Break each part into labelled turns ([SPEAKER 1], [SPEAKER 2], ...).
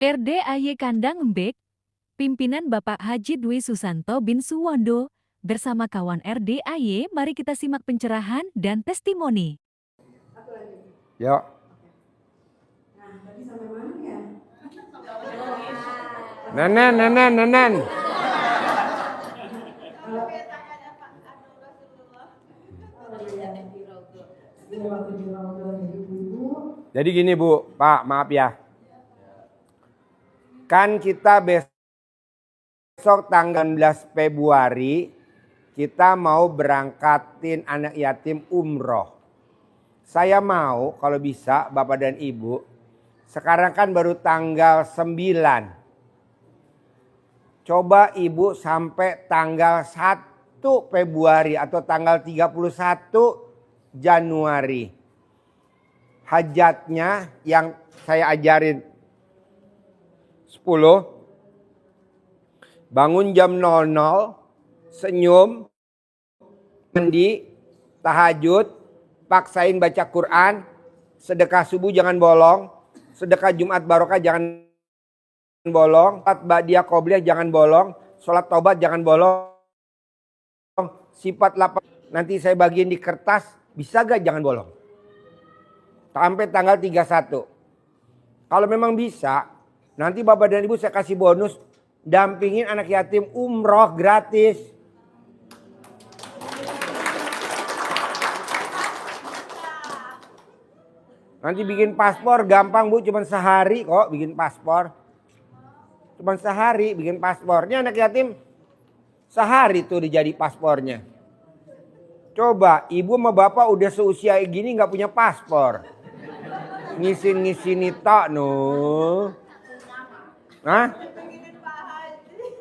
[SPEAKER 1] RDAY Kandang Embek, pimpinan Bapak Haji Dwi Susanto bin Suwondo, bersama kawan RDAY, mari kita simak pencerahan dan testimoni.
[SPEAKER 2] Yuk. Nenen. Jadi gini Bu, Pak, maaf ya. Kan kita besok tanggal 16 Februari kita mau berangkatin anak yatim umroh. Saya mau kalau bisa Bapak dan Ibu, sekarang kan baru tanggal 9. Coba Ibu sampai tanggal 1 Februari atau tanggal 31 Januari. Hajatnya yang saya ajarin 10. Bangun jam 00, senyum, mandi, tahajud, paksain baca Quran, sedekah subuh jangan bolong, sedekah Jumat barokah jangan bolong, sholat ba'diyah qobliyah jangan bolong, sholat taubat jangan bolong, sifat 8 nanti saya bagiin di kertas, bisa gak jangan bolong? Sampai tanggal 31. Kalau memang bisa, nanti Bapak dan Ibu saya kasih bonus, dampingin anak yatim umroh gratis. Nanti bikin paspor gampang Bu, cuma sehari kok bikin paspor. Cuma sehari bikin paspornya anak yatim. Sehari tuh dijadi paspornya. Coba ibu sama bapak udah seusia gini nggak punya paspor. Ngisin tok no. Hah?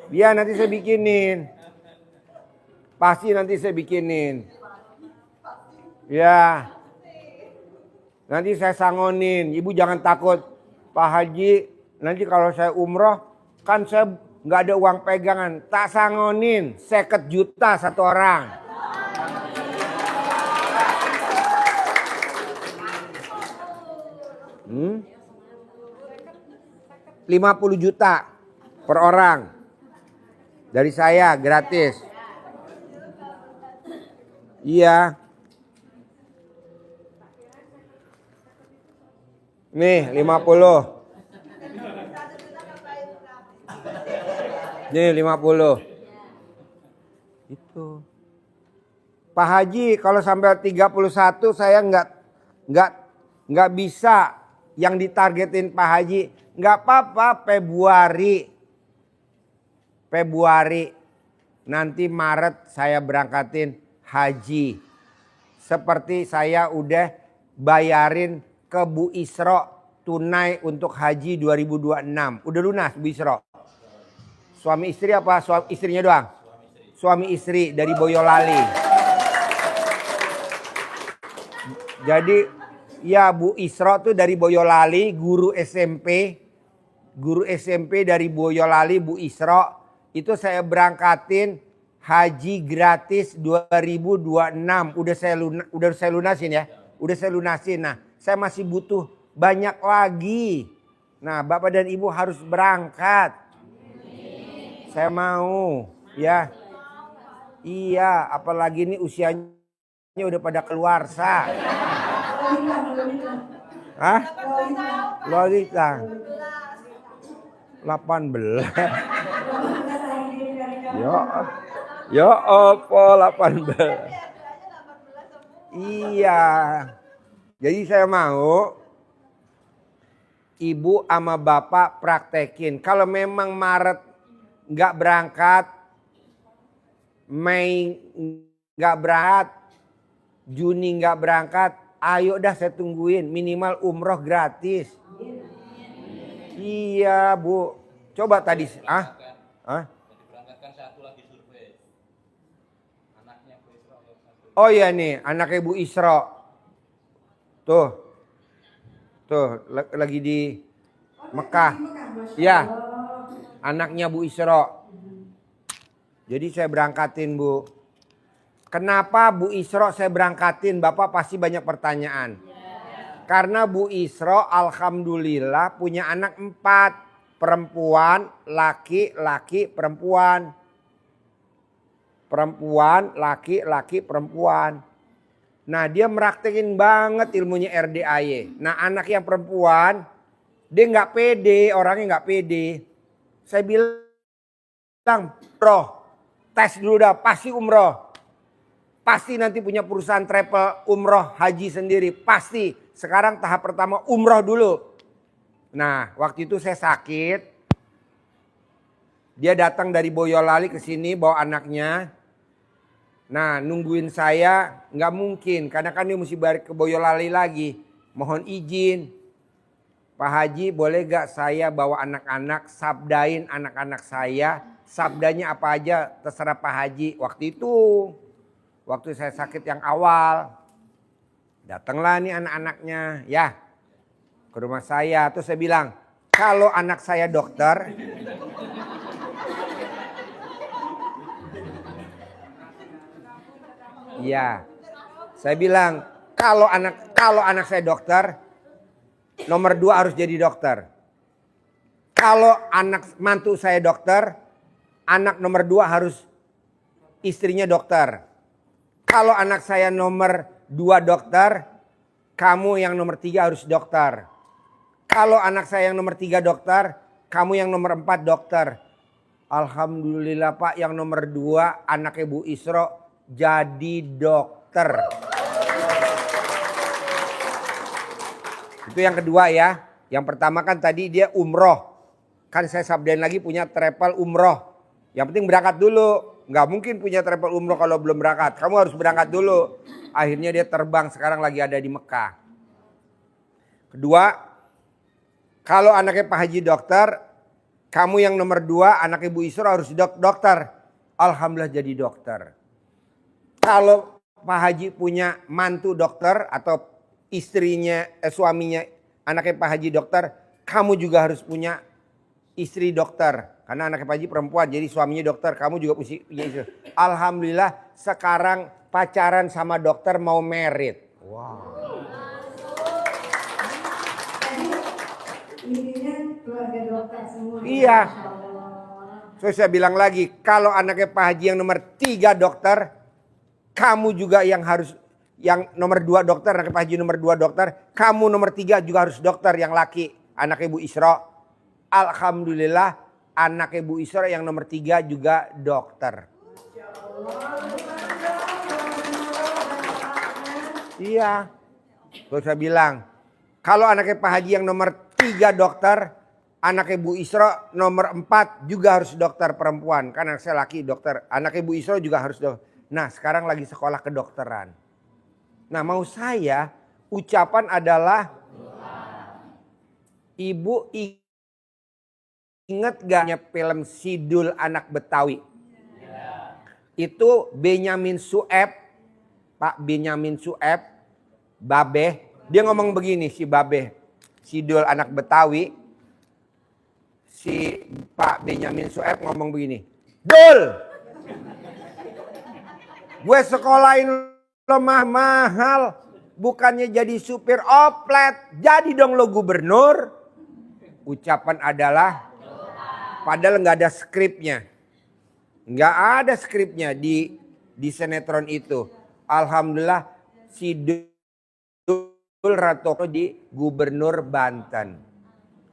[SPEAKER 2] Biar nanti saya bikinin. Pasti nanti saya bikinin. Ya. Nanti saya sangonin. Ibu jangan takut. Pak Haji, nanti kalau saya umroh, kan saya nggak ada uang pegangan. Tak sangonin. 50 juta satu orang. Hmm? 50 juta per orang. Dari saya gratis. Iya. Nih 50. Nih 50. Itu. Pak Haji kalau sampai 31 saya nggak bisa yang ditargetin Pak Haji. Nggak apa-apa Februari. Nanti Maret saya berangkatin haji. Seperti saya udah bayarin ke Bu Isro tunai untuk haji 2026. Udah lunas Bu Isro. Suami istri apa? Istrinya doang? Suami istri dari Boyolali. Jadi ya Bu Isro tuh dari Boyolali, guru SMP dari Boyolali Bu Isro. Itu saya berangkatin haji gratis 2026. Udah saya lunasin ya. Udah saya lunasin. Nah, saya masih butuh banyak lagi. Nah, Bapak dan Ibu harus berangkat. Saya mau ya. Iya, apalagi ini usianya udah pada keluar sa. Hah? Lolita. 18. Ya apa 18? Iya. Jadi saya mau ibu sama bapak praktekin. Kalau memang Maret nggak berangkat, Mei nggak berangkat, Juni nggak berangkat, ayo dah saya tungguin minimal umroh gratis. Iya Bu. Coba tadi
[SPEAKER 3] Diberangkatkan satu lagi survei. Anaknya Bu Isro.
[SPEAKER 2] Oh iya nih, anaknya Bu Isro. Tuh lagi di Mekah. Iya, anaknya Bu Isro. Jadi saya berangkatin Bu. Kenapa Bu Isro saya berangkatin? Bapak pasti banyak pertanyaan. Karena Bu Isro alhamdulillah punya anak 4. perempuan, laki, laki, perempuan. Perempuan, laki, laki, perempuan. Nah dia meraktekin banget ilmunya RDAY. Nah anak yang perempuan, dia nggak pede, orangnya nggak pede. Saya bilang, umroh, tes dulu dah, pasti umroh. Pasti nanti punya perusahaan travel umroh haji sendiri, pasti. Sekarang tahap pertama umroh dulu. Nah waktu itu saya sakit. Dia datang dari Boyolali ke sini bawa anaknya. Nah nungguin saya nggak mungkin karena kan dia mesti balik ke Boyolali lagi. Mohon izin Pak Haji boleh gak saya bawa anak-anak sabdain anak-anak saya. Sabdanya apa aja terserah Pak Haji. Waktu itu waktu saya sakit yang awal. Datanglah nih anak-anaknya ya ke rumah saya. Terus saya bilang kalau anak saya dokter. Iya, saya bilang kalau anak saya dokter, nomor 2 harus jadi dokter. Kalau anak mantu saya dokter, anak nomor 2 harus istrinya dokter. Kalau anak saya nomor 2 dokter, kamu yang nomor 3 harus dokter. Kalau anak saya yang nomor 3 dokter, kamu yang nomor 4 dokter. Alhamdulillah Pak, yang nomor 2 anaknya Bu Isro jadi dokter. Itu yang kedua ya. Yang pertama kan tadi dia umroh. Kan saya sabdain lagi punya travel umroh. Yang penting berangkat dulu. Nggak mungkin punya travel umroh kalau belum berangkat. Kamu harus berangkat dulu. Akhirnya dia terbang, sekarang lagi ada di Mekah. Kedua, kalau anaknya Pak Haji dokter, kamu yang nomor 2 anak Ibu Isra harus dokter. Alhamdulillah jadi dokter. Kalau Pak Haji punya mantu dokter atau istrinya, suaminya anaknya Pak Haji dokter, kamu juga harus punya istri dokter. Karena anaknya Pak Haji perempuan, jadi suaminya dokter, kamu juga punya istri. Alhamdulillah sekarang pacaran sama dokter mau merit. Wow.
[SPEAKER 4] Intinya keluarga dokter semua.
[SPEAKER 2] Iya. So saya bilang lagi, kalau anaknya Pak Haji yang nomor 3 dokter, kamu juga yang harus, yang nomor 2 dokter, anaknya Pak Haji nomor 2 dokter, kamu nomor 3 juga harus dokter yang laki, anaknya Bu Isra. Alhamdulillah anaknya Bu Isra yang nomor 3 juga dokter. Iya. Terus saya bilang, kalau anaknya Pak Haji yang nomor 3 dokter, anaknya Bu Isra nomor 4 juga harus dokter perempuan. Kan anak saya laki dokter, anaknya Bu Isra juga harus dokter. Nah sekarang lagi sekolah kedokteran. Nah mau saya ucapan adalah Ibu ingat gak film Sidul Anak Betawi? Itu Benyamin Sueb, Pak Benyamin Sueb, Babeh. Dia ngomong begini si Babeh, Sidul Anak Betawi. Si Pak Benyamin Sueb ngomong begini. Dul! Gue sekolahin lo mahal, bukannya jadi supir oplet, jadi dong lo gubernur. Ucapan adalah, padahal nggak ada skripnya, nggak ada skripnya di sinetron itu. Alhamdulillah si Dul Ratoko di gubernur Banten.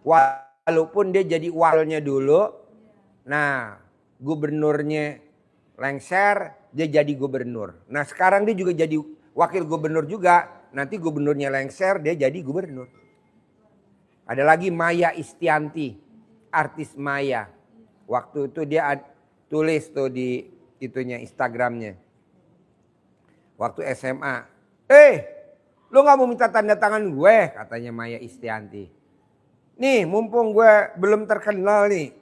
[SPEAKER 2] Walaupun dia jadi walnya dulu, nah gubernurnya lengser, dia jadi gubernur. Nah sekarang dia juga jadi wakil gubernur juga. Nanti gubernurnya lengser, dia jadi gubernur. Ada lagi Maya Istianti, artis Maya. Waktu itu dia tulis tuh di itunya Instagramnya. Waktu SMA. Lu gak mau minta tanda tangan gue? Katanya Maya Istianti. Nih mumpung gue belum terkenal nih.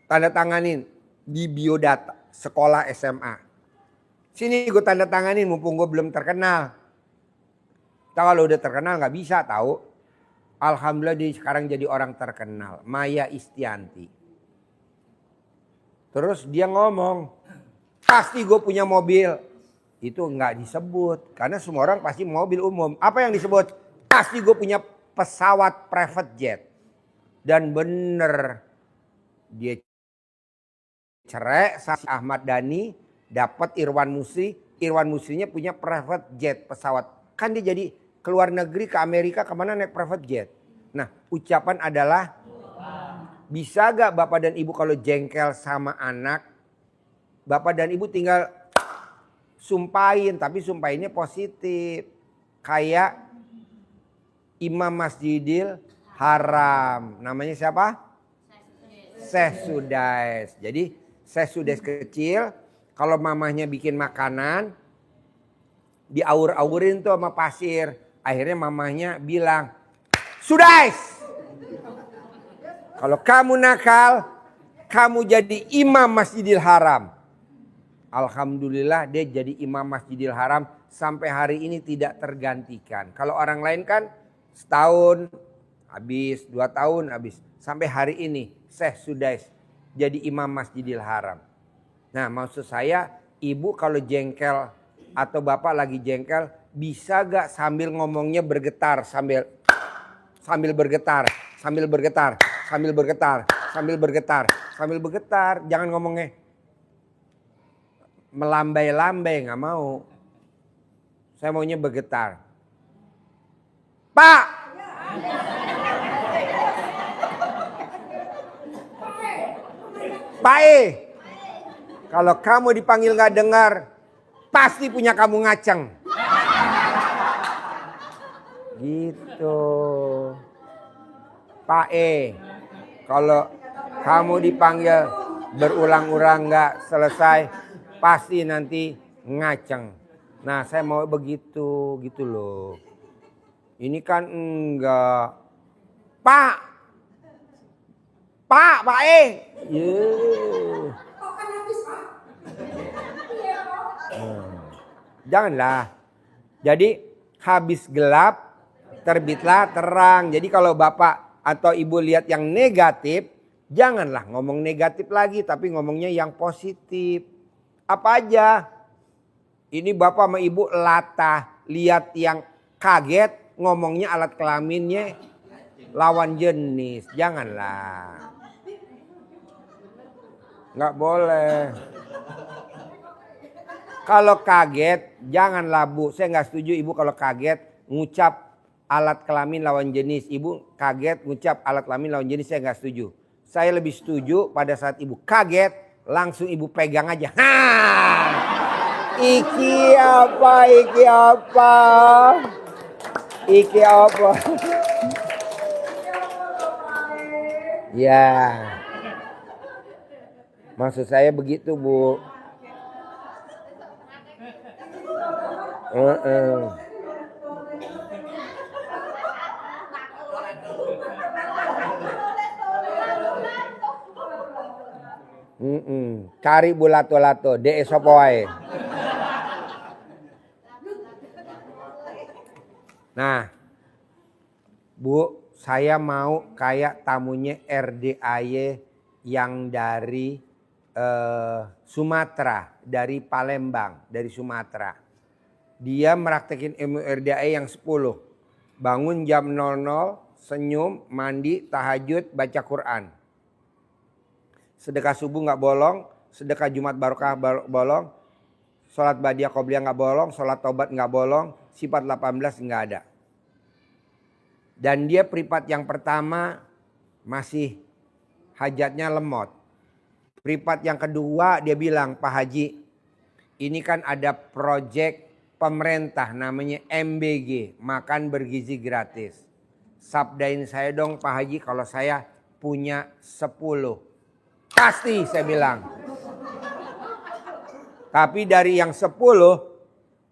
[SPEAKER 2] Tanda tanganin di biodata sekolah SMA. Sini gue tanda tanganin mumpung gue belum terkenal. Tahu kalau udah terkenal gak bisa tahu. Alhamdulillah dia sekarang jadi orang terkenal. Maya Istianti. Terus dia ngomong, pasti gue punya mobil. Itu gak disebut. Karena semua orang pasti mobil umum. Apa yang disebut? Pasti gue punya pesawat private jet. Dan bener dia cerai sama Ahmad Dhani, dapat Irwan Musri. Irwan Musrinya punya private jet pesawat. Kan dia jadi keluar negeri ke Amerika kemana naik private jet. Nah ucapan adalah bisa gak bapak dan ibu kalau jengkel sama anak. Bapak dan ibu tinggal sumpahin, tapi sumpahinnya positif. Kayak Imam Masjidil Haram. Namanya siapa? Syekh Sudais. Jadi Syekh Sudais kecil, kalau mamahnya bikin makanan, diaur-aurin tuh sama pasir. Akhirnya mamahnya bilang, Sudais, kalau kamu nakal, kamu jadi imam Masjidil Haram. Alhamdulillah dia jadi imam Masjidil Haram sampai hari ini tidak tergantikan. Kalau orang lain kan setahun habis, 2 tahun habis. Sampai hari ini Syekh Sudais jadi imam Masjidil Haram. Nah maksud saya ibu kalau jengkel atau bapak lagi jengkel bisa gak sambil ngomongnya bergetar sambil bergetar, sambil bergetar, sambil bergetar, sambil bergetar, sambil bergetar. Jangan ngomongnya melambai-lambai, nggak mau. Saya maunya bergetar. Pak! Pak E, kalau kamu dipanggil nggak dengar, pasti punya kamu ngaceng. Gitu. Pak E, kalau kamu dipanggil berulang-ulang nggak selesai, pasti nanti ngaceng. Nah saya mau begitu gitu loh. Ini kan enggak. Pak E. Yeah. Janganlah. Jadi habis gelap terbitlah terang. Jadi kalau bapak atau ibu lihat yang negatif, janganlah ngomong negatif lagi, tapi ngomongnya yang positif. Apa aja? Ini bapak sama ibu latah, lihat yang kaget, ngomongnya alat kelaminnya lawan jenis. Janganlah. Nggak boleh. Kalau kaget, janganlah bu. Saya nggak setuju ibu kalau kaget ngucap alat kelamin lawan jenis. Ibu kaget ngucap alat kelamin lawan jenis, saya nggak setuju. Saya lebih setuju pada saat ibu kaget, langsung ibu pegang aja. Ha! Iki apa? Iki apa? Iki apa? Ya. Maksud saya begitu, Bu. Cari bu lato-lato, de sopo wae. Nah, Bu, saya mau kayak tamunya RDAY yang dari Sumatera, dari Palembang, dari Sumatera. Dia meraktekin ilmu RDAY yang 10. Bangun jam 00, senyum, mandi, tahajud, baca Quran. Sedekah subuh nggak bolong, sedekah Jumat Barokah bolong, sholat Badiah Qobliyah nggak bolong, sholat Taubat nggak bolong, sifat 18 nggak ada. Dan dia pripat yang pertama masih hajatnya lemot. Pripat yang kedua dia bilang, Pak Haji, ini kan ada proyek pemerintah namanya MBG, makan bergizi gratis. Sabdain saya dong Pak Haji kalau saya punya 10. Pasti saya bilang. Tapi dari yang 10,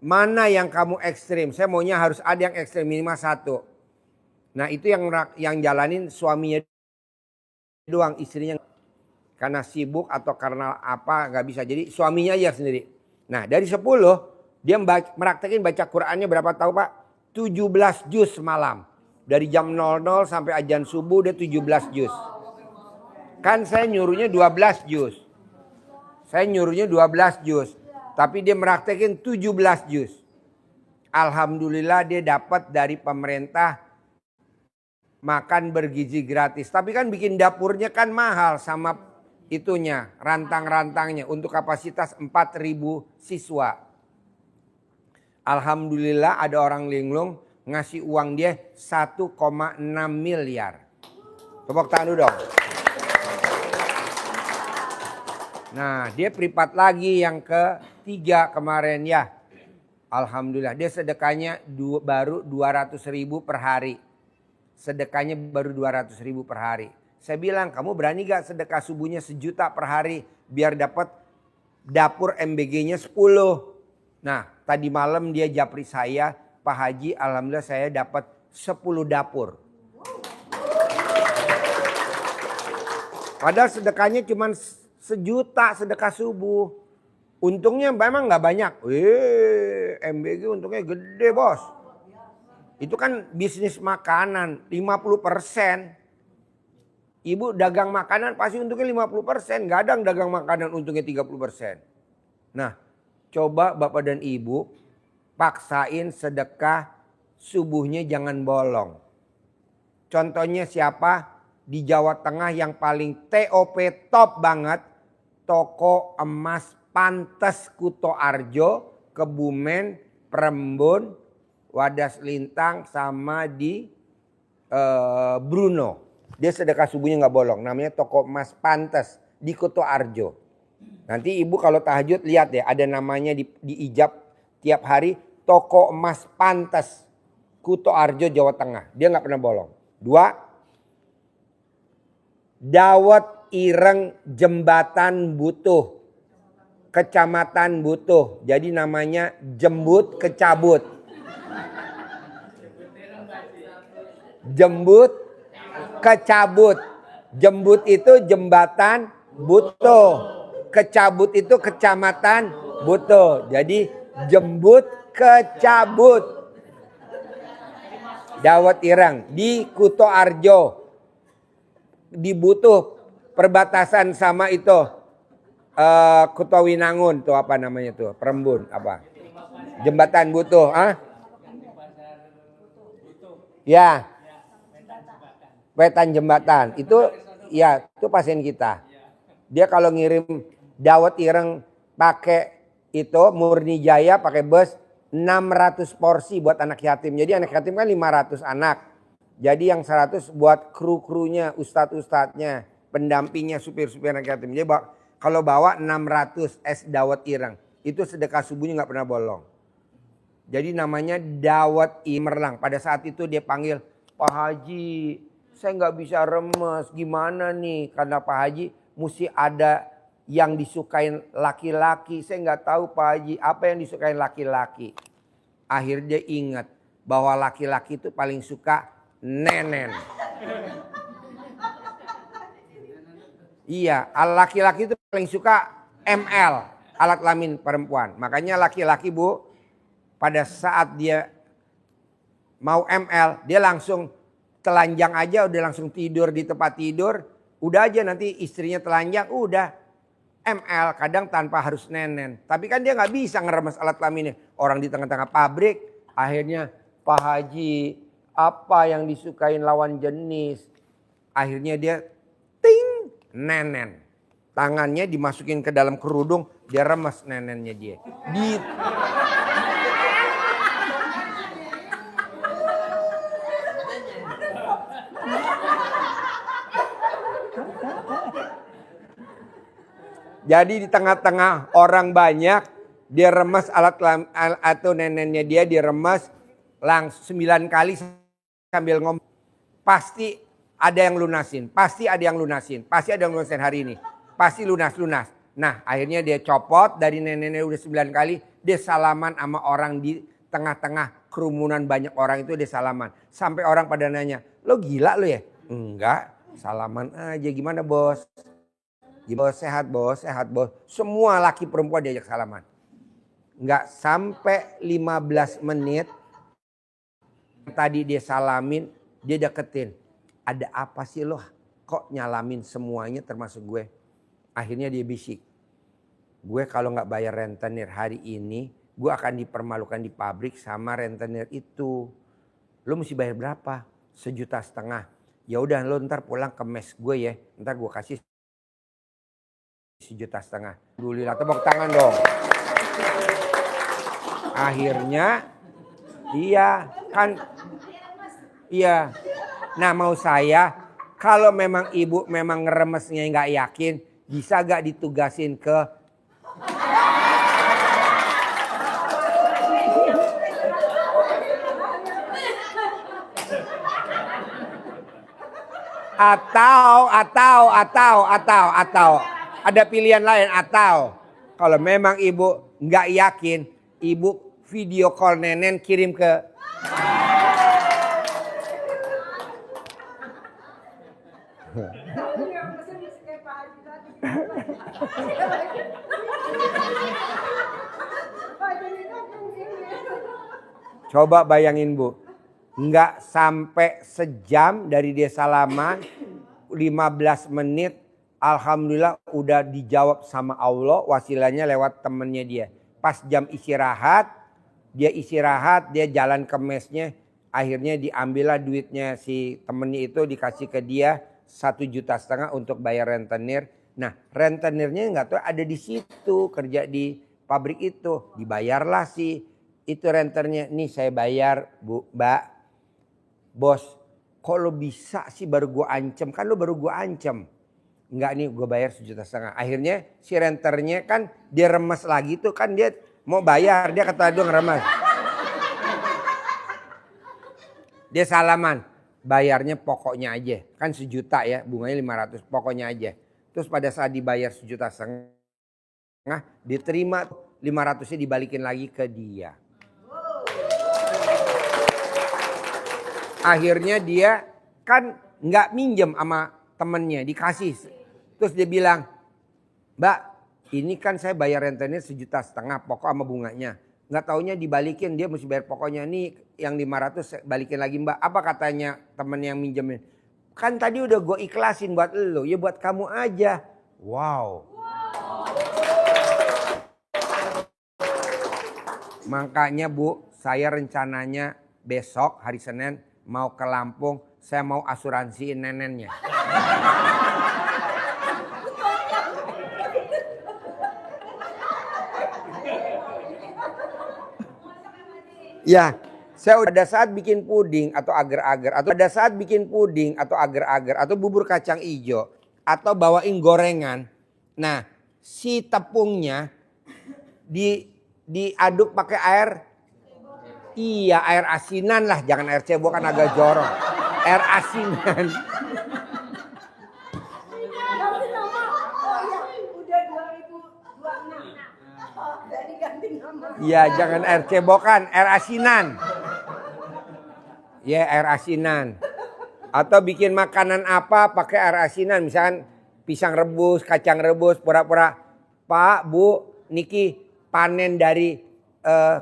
[SPEAKER 2] mana yang kamu ekstrim? Saya maunya harus ada yang ekstrim minimal 1. Nah itu yang jalanin suaminya doang, istrinya karena sibuk atau karena apa nggak bisa. Jadi suaminya aja sendiri. Nah dari 10 dia meraktekin baca Qurannya berapa tahu Pak? 17 juz malam. Dari jam 00 sampai azan subuh dia 17 juz. Kan saya nyuruhnya 12 juz. Saya nyuruhnya 12 juz. Tapi dia meraktekin 17 juz. Alhamdulillah dia dapat dari pemerintah makan bergizi gratis. Tapi kan bikin dapurnya kan mahal sama itunya, rantang-rantangnya untuk kapasitas 4.000 siswa. Alhamdulillah ada orang linglung ngasih uang dia 1,6 miliar. Tepuk tangan dulu dong. Nah, dia privat lagi yang ketiga kemarin ya. Alhamdulillah, dia sedekahnya baru 200.000 per hari. Sedekahnya baru 200.000 per hari. Saya bilang, kamu berani gak sedekah subuhnya 1 juta per hari biar dapat dapur MBG-nya 10. Nah, tadi malam dia japri saya, Pak Haji, alhamdulillah saya dapat 10 dapur. Padahal sedekahnya cuma 1 juta sedekah subuh. Untungnya memang nggak banyak. MBG untungnya gede bos. Itu kan bisnis makanan 50%. Ibu dagang makanan pasti untungnya 50%. Nggak ada yang dagang makanan untungnya 30%. Nah coba bapak dan ibu paksain sedekah subuhnya jangan bolong. Contohnya siapa? Di Jawa Tengah yang paling TOP top banget. Toko emas Pantes Kuto Arjo, Kebumen, Prembon, Wadas Lintang sama di Bruno. Dia sedekah subuhnya nggak bolong. Namanya toko emas Pantes di Kuto Arjo. Nanti ibu kalau tahajud lihat ya ada namanya di ijab tiap hari toko emas Pantes Kuto Arjo Jawa Tengah. Dia nggak pernah bolong. 2. Dawet Ireng Jembatan Butuh. Kecamatan Butuh. Jadi namanya Jembut Kecabut. Jembut Kecabut. Jembut itu jembatan Butuh. Kecabut itu kecamatan Butuh. Jadi Jembut Kecabut. Dawet Ireng di Kuto Arjo. Di Butuh perbatasan sama itu Kuto Winangun tuh apa namanya tuh Perembun apa Jembatan Butuh ya Wetan Jembatan itu ya itu pasien kita. Dia kalau ngirim dawet ireng pakai itu Murni Jaya pakai bus 600 porsi buat anak yatim. Jadi anak yatim kan 500 anak. Jadi yang 100 buat kru-krunya, ustadz-ustadznya, pendampingnya, supir-supir anak yatim. Jadi kalau bawa 600 es dawet ireng. Itu sedekah subuhnya gak pernah bolong. Jadi namanya dawet imerlang. Pada saat itu dia panggil, Pak Haji saya gak bisa remes. Gimana nih? Karena Pak Haji mesti ada yang disukain laki-laki. Saya gak tahu Pak Haji apa yang disukain laki-laki. Akhirnya dia ingat bahwa laki-laki itu paling suka nenen. Iya, laki-laki itu paling suka ML, alat kelamin perempuan. Makanya laki-laki bu, pada saat dia mau ML, dia langsung telanjang aja, udah langsung tidur di tempat tidur. Udah aja nanti istrinya telanjang, udah ML. Kadang tanpa harus nenen. Tapi kan dia nggak bisa ngeremes alat kelaminnya. Orang di tengah-tengah pabrik, akhirnya Pak Haji, apa yang disukain lawan jenis. Akhirnya dia ting nenen. Tangannya dimasukin ke dalam kerudung, dia remes nenennya dia. Jadi di tengah-tengah orang banyak, dia remes alat atau nenennya dia diremes langsung 9 kali sambil ngomong. Pasti ada yang lunasin, pasti ada yang lunasin, pasti ada yang lunasin hari ini. Pasti lunas. Nah akhirnya dia copot dari neneknya udah 9 kali. Dia salaman sama orang di tengah-tengah kerumunan banyak orang itu dia salaman. Sampai orang pada nanya, lo gila lo ya? Enggak, salaman aja gimana bos? Bos sehat bos. Semua laki perempuan diajak salaman. Enggak sampai 15 menit. Tadi dia salamin, dia deketin. Ada apa sih lo? Kok nyalamin semuanya termasuk gue? Akhirnya dia bisik. Gue kalau gak bayar rentenir hari ini, gue akan dipermalukan di pabrik sama rentenir itu. Lo mesti bayar berapa? 1,5 juta. Ya udah lo ntar pulang ke mes gue ya. Ntar gue kasih 1,5 juta. Alhamdulillah, tepuk tangan dong. Akhirnya iya kan. Iya. Nah mau saya, kalau memang ibu memang ngeremesnya nggak yakin, bisa gak ditugasin ke atau ada pilihan lain, atau kalau memang ibu nggak yakin, ibu video call Nenen kirim ke coba bayangin Bu, nggak sampai sejam dari dia salaman, 15 menit, alhamdulillah udah dijawab sama Allah, wasilanya lewat temennya dia. Pas jam istirahat, dia jalan ke mesnya, akhirnya diambillah duitnya si temennya itu, dikasih ke dia 1,5 juta untuk bayar rentenir. Nah rentenirnya nggak tahu ada di situ, kerja di pabrik itu, dibayarlah sih. Itu renternya, nih saya bayar Bu, Mbak. Bos, kok lo bisa sih baru gue ancam? Kan lo baru gue ancam. Enggak nih gue bayar 1,5 juta. Akhirnya si renternya kan dia remes lagi tuh, kan dia mau bayar. Dia kata dong remes. Dia salaman, bayarnya pokoknya aja. Kan 1 juta ya, bunganya 500, pokoknya aja. Terus pada saat dibayar 1,5 juta, diterima 500-nya dibalikin lagi ke dia. Akhirnya dia kan nggak minjem sama temennya, dikasih. Terus dia bilang, Mbak ini kan saya bayar rentenir 1,5 juta pokok sama bunganya. Nggak taunya dibalikin, dia mesti bayar pokoknya, nih yang 500 balikin lagi Mbak. Apa katanya temen yang minjemin? Kan tadi udah gue ikhlasin buat lo, ya buat kamu aja. Wow. Makanya Bu, saya rencananya besok hari Senin mau ke Lampung, saya mau asuransiin nenennya. Ya, saya pada saat bikin puding atau agar-agar, atau bubur kacang ijo, atau bawain gorengan. Nah, si tepungnya diaduk pakai air. Iya, air asinan lah, jangan air cebok kan agak jorok. Air asinan. Iya, jangan air cebokan, air asinan. Ya, air asinan. Atau bikin makanan apa pakai air asinan, misalkan pisang rebus, kacang rebus, pura-pura, Pak, Bu, niki panen dari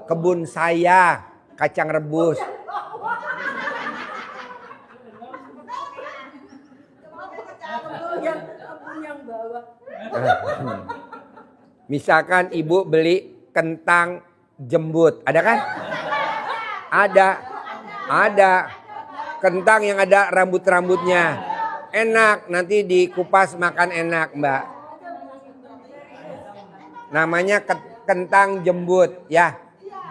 [SPEAKER 2] kebun saya. Kacang rebus. Misalkan ibu beli kentang jembut, ada kan? Ada. Kentang yang ada rambut-rambutnya. Enak, nanti dikupas makan enak Mbak. Namanya kentang jembut ya.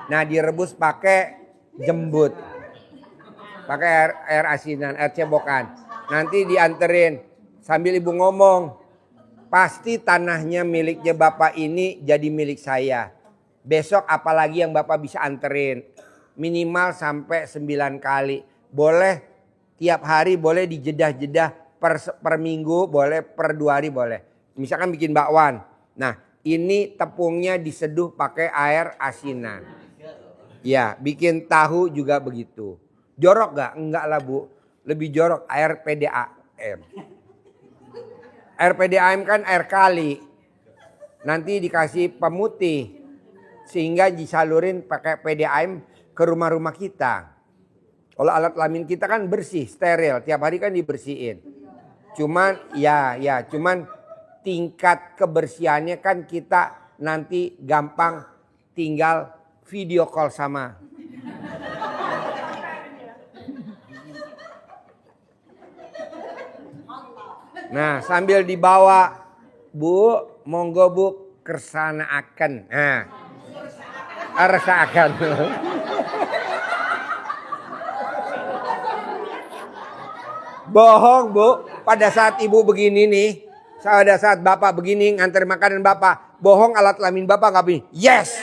[SPEAKER 2] Nah direbus pakai jembut. Pakai air asinan, air cebokan. Nanti dianterin. Sambil ibu ngomong, pasti tanahnya miliknya bapak ini jadi milik saya. Besok apalagi yang bapak bisa anterin. Minimal sampai 9 kali. Boleh tiap hari, boleh dijedah-jedah per minggu, boleh per 2 hari boleh. Misalkan bikin bakwan. Nah ini tepungnya diseduh pakai air asinan. Ya, bikin tahu juga begitu. Jorok gak? Enggak lah Bu. Lebih jorok air PDAM. Air PDAM kan air kali. Nanti dikasih pemutih. Sehingga disalurin pakai PDAM ke rumah-rumah kita. Kalau alat kelamin kita kan bersih, steril. Tiap hari kan dibersihin. Cuman cuman tingkat kebersihannya kan kita nanti gampang tinggal video call sama. Nah, sambil dibawa, Bu, monggo Bu, kersana akan. Nah, rasa akan. Bohong Bu, pada saat ibu begini nih, pada saat bapak begini nganter makanan bapak, bohong alat kelamin bapak nggak begini. Yes.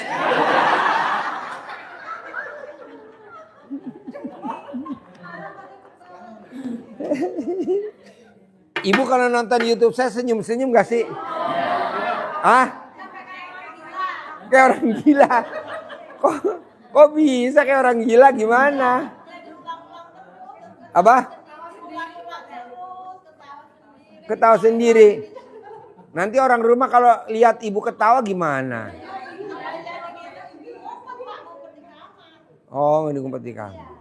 [SPEAKER 2] Ibu kalau nonton YouTube saya senyum-senyum gak sih? Ah? Kayak orang gila. Kok bisa kayak orang gila gimana? Apa? Ketawa sendiri. Nanti orang rumah kalau lihat ibu ketawa gimana? Oh, ini ngumpet di kamar.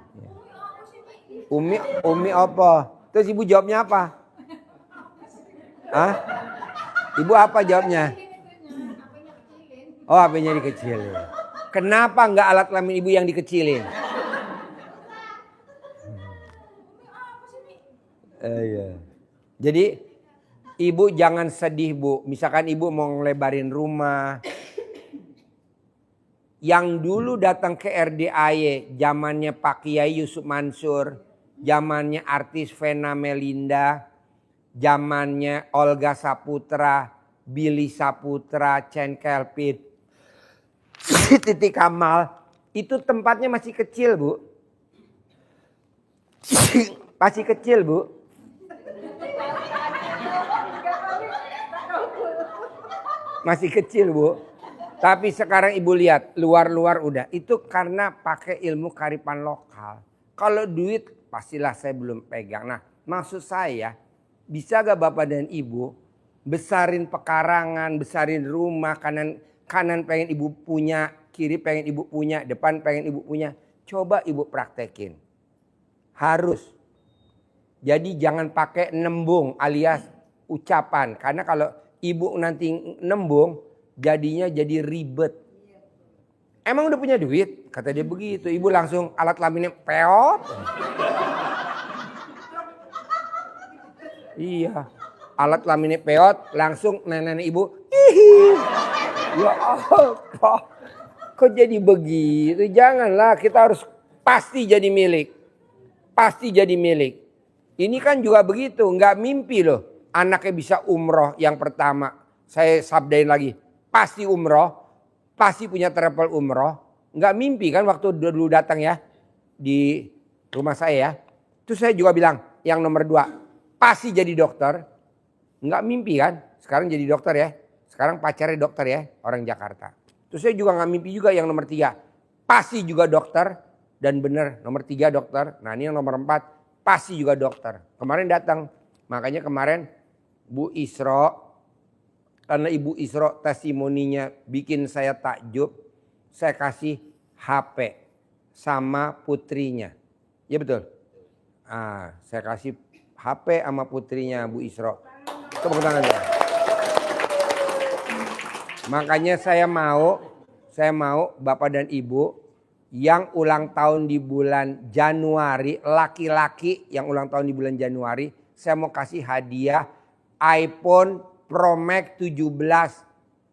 [SPEAKER 2] Umi apa? Terus ibu jawabnya apa? Hah? Ibu apa jawabnya? Oh, HP-nya dikecilin. Kenapa nggak alat kelamin ibu yang dikecilin? Iya. Jadi ibu jangan sedih Bu. Misalkan ibu mau ngelebarin rumah. Yang dulu datang ke RDAY, zamannya Pak Kiai Yusuf Mansur, zamannya artis Vena Melinda, zamannya Olga Saputra, Billy Saputra, Chen Kelpit, Titi Kamal, itu tempatnya masih kecil Bu. Masih kecil Bu. Masih kecil Bu. Tapi sekarang ibu lihat luar-luar udah. Itu karena pakai ilmu kearifan lokal. Kalau duit pastilah saya belum pegang. Nah maksud saya bisa gak bapak dan ibu besarin pekarangan, besarin rumah, kanan pengen ibu punya, kiri pengen ibu punya, depan pengen ibu punya. Coba ibu praktekin. Harus. Jadi jangan pakai nembung alias ucapan. Karena kalau ibu nanti nembung jadinya jadi ribet. Emang udah punya duit? Kata dia begitu. Ibu langsung alat kelaminnya peot. Iya. Alat kelaminnya peot. Langsung nenek ibu. Hihi. Ya Allah. Kok jadi begitu? Janganlah. Kita harus pasti jadi milik. Pasti jadi milik. Ini kan juga begitu. Nggak mimpi loh. Anaknya bisa umroh yang pertama. Saya sabdain lagi. Pasti umroh, pasti punya travel umroh. Nggak mimpi kan waktu dulu datang ya di rumah saya ya. Terus saya juga bilang yang nomor 2 pasti jadi dokter. Nggak mimpi kan, sekarang jadi dokter ya. Sekarang pacarnya dokter ya, orang Jakarta. Terus saya juga nggak mimpi juga yang nomor 3 pasti juga dokter. Dan benar nomor 3 dokter. Nah ini yang nomor 4 pasti juga dokter. Kemarin datang, makanya kemarin Bu Isro. Karena Ibu Isro testimoninya bikin saya takjub. Saya kasih HP sama putrinya. Ya betul. Saya kasih HP sama putrinya Bu Isro. Tepuk tangan ya. Makanya saya mau Bapak dan Ibu yang ulang tahun di bulan Januari. Laki-laki yang ulang tahun di bulan Januari. Saya mau kasih hadiah iPhone Pro Max 17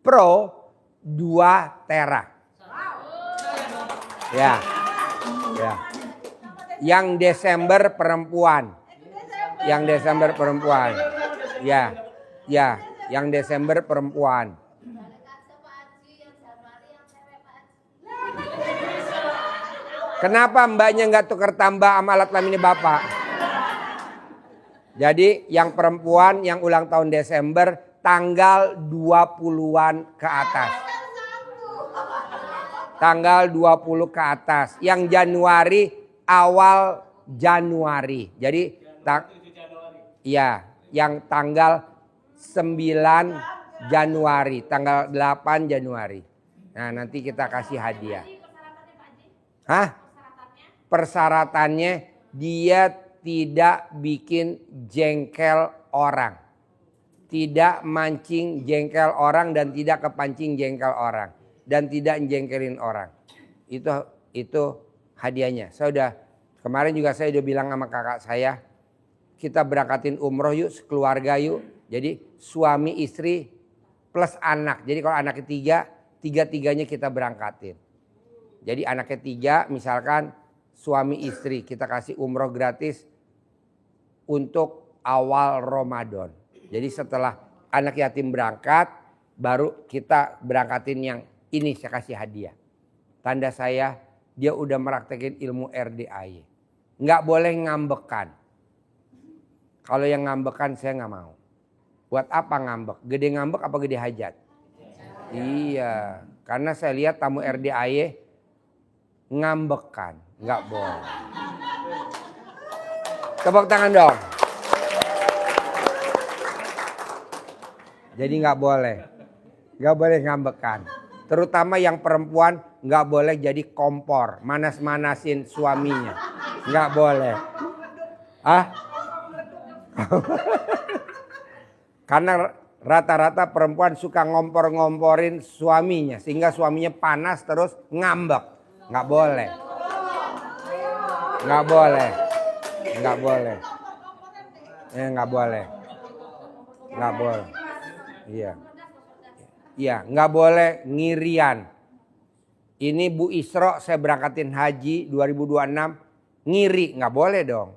[SPEAKER 2] Pro 2 tera. Ya. Ya. Yang Desember perempuan. Yang Desember perempuan. Ya. Ya, yang Desember perempuan. Kenapa mbaknya nggak tukar tambah sama alat kelaminnya bapak? Jadi yang perempuan yang ulang tahun Desember tanggal 20-an ke atas. Tanggal 20 ke atas. Yang Januari awal Januari. Jadi iya, yang tanggal 9 Januari, tanggal 8 Januari. Nah, nanti kita kasih hadiah. Hah? Persyaratannya dia tidak bikin jengkel orang. Tidak mancing jengkel orang dan tidak kepancing jengkel orang. Dan tidak jengkelin orang. Itu hadiahnya. Kemarin juga saya udah bilang sama kakak saya. kita berangkatin umroh yuk sekeluarga yuk. Jadi suami istri plus anak. Jadi kalau anak ketiga, tiga-tiganya kita berangkatin. Jadi anak ketiga misalkan suami istri kita kasih umroh gratis untuk awal Ramadan. Jadi setelah anak yatim berangkat, baru kita berangkatin yang ini saya kasih hadiah. Tanda saya dia udah meraktekin ilmu RDAY. Nggak boleh ngambekan. Kalau yang ngambekan saya nggak mau. Buat apa ngambek? Gede ngambek apa gede hajat? Iya, karena saya lihat tamu RDAY ngambekan. Nggak boleh. Tepuk tangan dong. Jadi nggak boleh ngambekan. Terutama yang perempuan nggak boleh jadi kompor, manas-manasin suaminya, nggak boleh. Karena rata-rata perempuan suka ngompor-ngomporin suaminya, sehingga suaminya panas terus ngambek, nggak boleh, nggak boleh, nggak boleh, nggak boleh, nggak boleh. Iya, nggak boleh ngirian. Ini Bu Isro saya berangkatin haji 2026 ngiri, nggak boleh dong.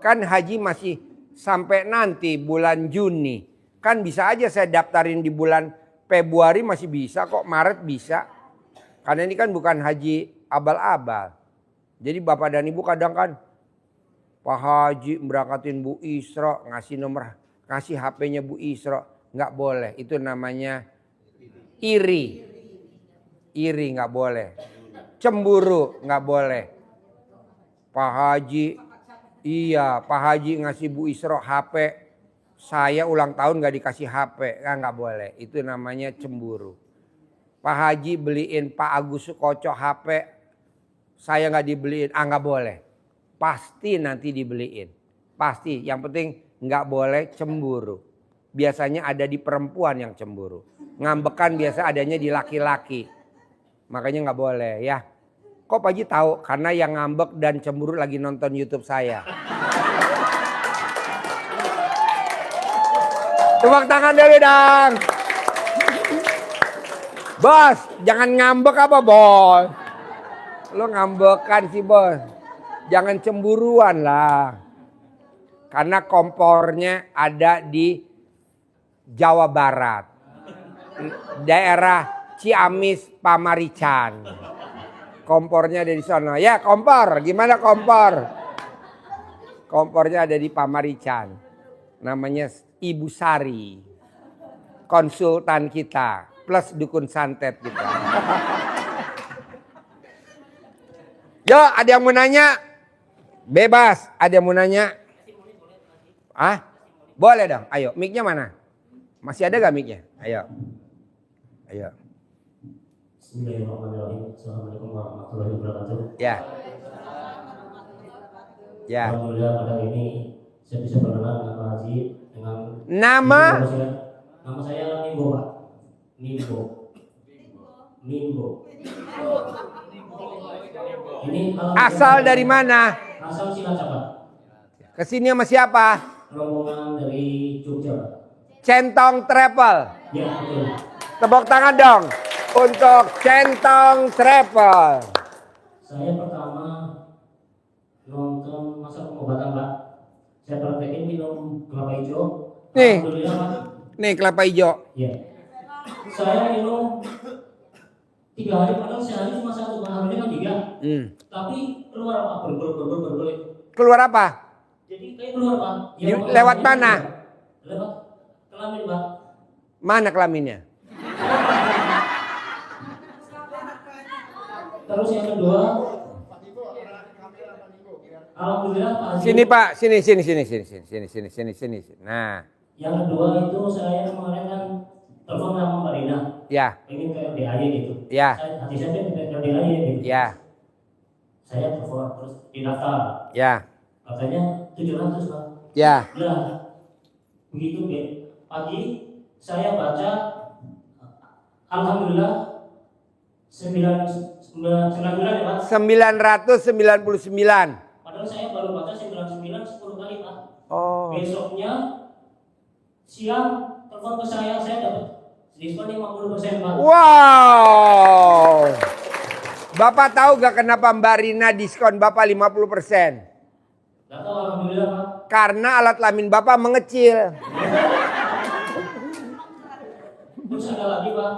[SPEAKER 2] Kan haji masih sampai nanti bulan Juni. Kan bisa aja saya daftarin di bulan Februari masih bisa kok, Maret bisa. Karena ini kan bukan haji abal-abal. Jadi Bapak dan Ibu kadang kan Pak Haji berangkatin Bu Isro, ngasih HP-nya Bu Isro. Nggak boleh, itu namanya iri. Iri nggak boleh. Cemburu nggak boleh. Pak Haji, Pak Haji ngasih Bu Isro HP. Saya ulang tahun nggak dikasih HP, nggak boleh. Itu namanya cemburu. Pak Haji beliin Pak Agus Sukoco HP. Saya nggak dibeliin, nggak boleh. Pasti nanti dibeliin. Pasti, yang penting nggak boleh cemburu. Biasanya ada di perempuan yang cemburu. Ngambekan biasa adanya di laki-laki. Makanya nggak boleh ya. Kok Pak Haji tahu? Karena yang ngambek dan cemburu lagi nonton YouTube saya. Tepuk tangan dulu dong. Bos, jangan ngambek apa bos? Lo ngambekan sih bos. Jangan cemburuan lah. Karena kompornya ada di Jawa Barat, daerah Ciamis, Pamarican. Kompornya ada di sana. Ya kompor, gimana kompor? Kompornya ada di Pamarican. Namanya Ibu Sari, konsultan kita, plus dukun santet kita. Yo, ada yang mau nanya? Bebas, ada yang mau nanya? Boleh dong, ayo, mic-nya mana? Masih ada gak mic-nya? Ayo.
[SPEAKER 5] Bismillahirrahmanirrahim. Assalamualaikum warahmatullahi wabarakatuh.
[SPEAKER 2] Ya.
[SPEAKER 5] Alhamdulillah pada ini saya bisa berkenalan dengan Pak Haji dengan
[SPEAKER 2] Nama
[SPEAKER 5] saya Nimbo Pak. Nimbo. Ini
[SPEAKER 2] asal dari mana?
[SPEAKER 5] Asal Cilacap Pak.
[SPEAKER 2] Kesini sama siapa?
[SPEAKER 5] Rombongan dari Jogja Pak.
[SPEAKER 2] Centong Travel.
[SPEAKER 5] Ya betul.
[SPEAKER 2] Tepuk tangan dong untuk Centong Travel.
[SPEAKER 5] Saya pertama nonton masa pengobatan Pak. Saya praktekin minum kelapa hijau.
[SPEAKER 2] Nih.
[SPEAKER 5] Alhamdulillah Pak.
[SPEAKER 2] Nih kelapa hijau.
[SPEAKER 5] Ya. Saya minum 3 hari, padahal sehari cuma 1, harusnya kan 3. Tapi keluar apa? Berber.
[SPEAKER 2] Keluar apa?
[SPEAKER 5] Jadi kayak keluar Pak.
[SPEAKER 2] Lewat mana?
[SPEAKER 5] Lewat kelamin Pak.
[SPEAKER 2] Mana kelaminnya?
[SPEAKER 5] Terus yang kedua, alhamdulillah Pak Haji.
[SPEAKER 2] Sini Pak, sini. Nah.
[SPEAKER 5] Yang kedua itu saya kemarin kan telepon sama Mbak Rina.
[SPEAKER 2] Ya.
[SPEAKER 5] Pengen ke RDAY gitu.
[SPEAKER 2] Ya.
[SPEAKER 5] Hati saya pengen ke RDAY gitu.
[SPEAKER 2] Ya.
[SPEAKER 5] Saya telepon terus didaftar.
[SPEAKER 2] Ya.
[SPEAKER 5] Katanya 700 Pak.
[SPEAKER 2] Ya.
[SPEAKER 5] Nah, begitu pagi saya baca, alhamdulillah 9 bulan ya Pak.
[SPEAKER 2] 999.
[SPEAKER 5] Padahal saya baru baca 99 10 kali Pak.
[SPEAKER 2] Oh.
[SPEAKER 5] Besoknya siang telepon ke saya dapat diskon 50% Pak.
[SPEAKER 2] Wow. Bapak tahu gak kenapa Mbak Rina diskon Bapak 50%?
[SPEAKER 5] Gak tahu, alhamdulillah Pak.
[SPEAKER 2] Karena alat kelamin Bapak mengecil.
[SPEAKER 5] Terus ada lagi Pak,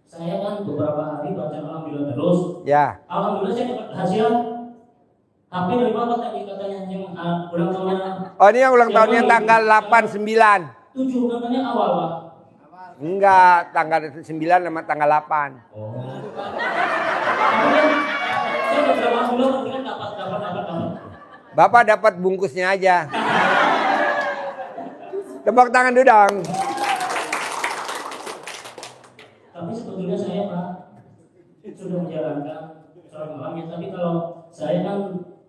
[SPEAKER 5] saya kan beberapa hari baca alhamdulillah terus.
[SPEAKER 2] Ya.
[SPEAKER 5] Alhamdulillah saya dapat hasil HP dari Bapak tadi katanya yang ulang tahunnya.
[SPEAKER 2] Oh ini yang ulang tahunnya tanggal 89.
[SPEAKER 5] 7 katanya awal Pak.
[SPEAKER 2] Enggak, tanggal 9 sama tanggal 8.
[SPEAKER 5] Oh. Tapi kan saya beberapa bulan berarti kan dapat.
[SPEAKER 2] Bapak dapat bungkusnya aja. Tepuk tangan dulu dong.
[SPEAKER 5] Tapi sebetulnya saya Pak sudah menjalankan sholat malam ya. Tapi kalau saya kan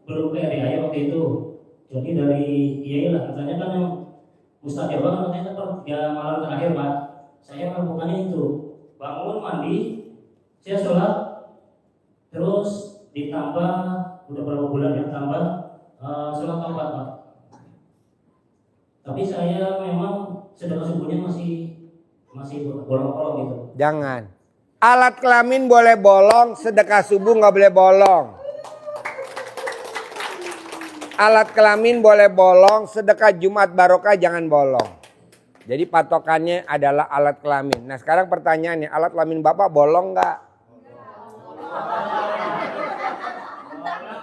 [SPEAKER 5] belum ke RIA waktu itu. Jadi dari IAI lah katanya kan yang mustajab kan katanya per 3 malam terakhir Pak. Saya melakukannya itu bangun mandi, saya sholat, terus ditambah udah berapa bulan ya tambah sholat taubat Pak. Tapi saya memang sedekah subuhnya masih bolong-bolong gitu.
[SPEAKER 2] Jangan. Alat kelamin boleh bolong, sedekah subuh nggak boleh bolong. Alat kelamin boleh bolong, sedekah Jumat barokah jangan bolong. Jadi patokannya adalah alat kelamin. Nah sekarang pertanyaannya, alat kelamin Bapak bolong nggak?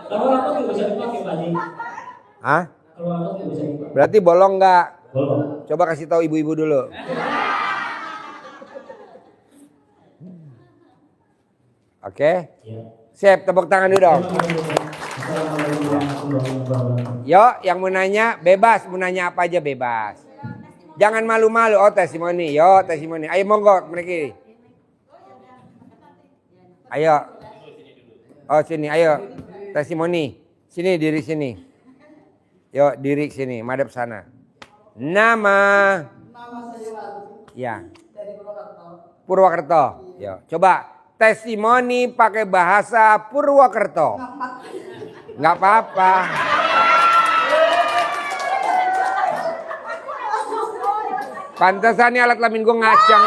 [SPEAKER 5] Kalau rapat nggak bisa dipakai Pak Haji.
[SPEAKER 2] Hah?
[SPEAKER 5] Kalau rapat nggak bisa dipakai.
[SPEAKER 2] Berarti bolong nggak?
[SPEAKER 5] Bolong.
[SPEAKER 2] Coba kasih tahu ibu-ibu dulu. Oke?
[SPEAKER 5] Ya.
[SPEAKER 2] Siap, tepuk tangan dulu dong.
[SPEAKER 5] Assalamualaikum warahmatullahi wabarakatuh.
[SPEAKER 2] Yo, yang mau nanya bebas, mau nanya apa aja bebas. Jangan malu-malu. Oh testimoni, yo testimoni. Ayo monggo mereka. Ayo. Oh sini, ayo testimoni. Sini diri sini. Yo diri sini, madep sana. Nama.
[SPEAKER 6] Nama saya Wati
[SPEAKER 2] Ya.
[SPEAKER 6] dari Purwokerto.
[SPEAKER 2] Purwokerto. Yo, coba testimoni pakai bahasa Purwokerto. Nggak apa-apa. Pantesan nih alat kelamin gue ngacang.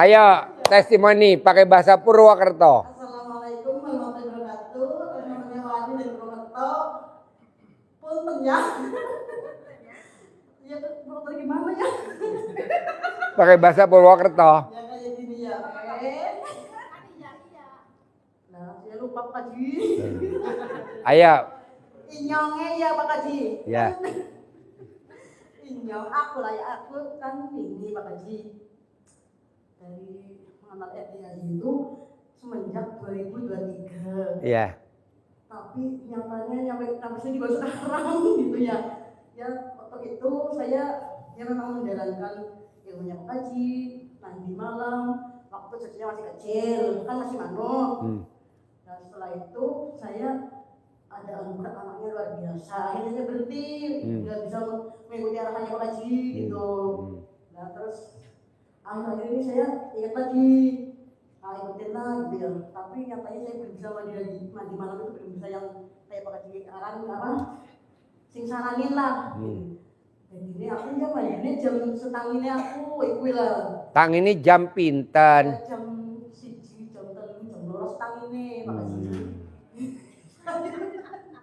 [SPEAKER 2] Ayo testimoni pakai bahasa Purwokerto.
[SPEAKER 6] Assalamualaikum warahmatullahi wabarakatuh. Namanya Wati dari Purwokerto. Punten ya. Ya Purwokerto gimana ya?
[SPEAKER 2] Pakai bahasa Purwokerto.
[SPEAKER 6] Ya kayak gini ya. Nah, saya lupa Pak Haji.
[SPEAKER 2] Ayo.
[SPEAKER 6] Inyongnya ya Pak Haji.
[SPEAKER 2] Ya.
[SPEAKER 6] Inyong aku lah ya aku kan ini Pak Haji. Dari mengenal RDA itu semenjak 2023.
[SPEAKER 2] Iya.
[SPEAKER 6] Tapi nyatanya sampai sini baru sekarang gitu ya. Ya waktu itu saya ya memang menjalankan ilmunya Pak Haji, mandi malam, waktu cucunya masih kecil, kan masih manuk. Dan setelah itu saya ada anugerah anaknya luar biasa. Akhirnya saya berhenti, nggak bisa mengikuti arahannya Pak Haji gitu. Nah terus akhir-akhir ini saya ingat lagi, ikutin lah gitu ya. Tapi nyatanya saya belum bisa mandi malam itu belum bisa yang kayak Pak Haji arahin apa, sing saranin lah. Dan ini aku ya mandinya jam setangine aku ikut lah.
[SPEAKER 2] Tang ini jam pinten.
[SPEAKER 6] Jam 1, jam 3, jam 12 tangine Pak Haji.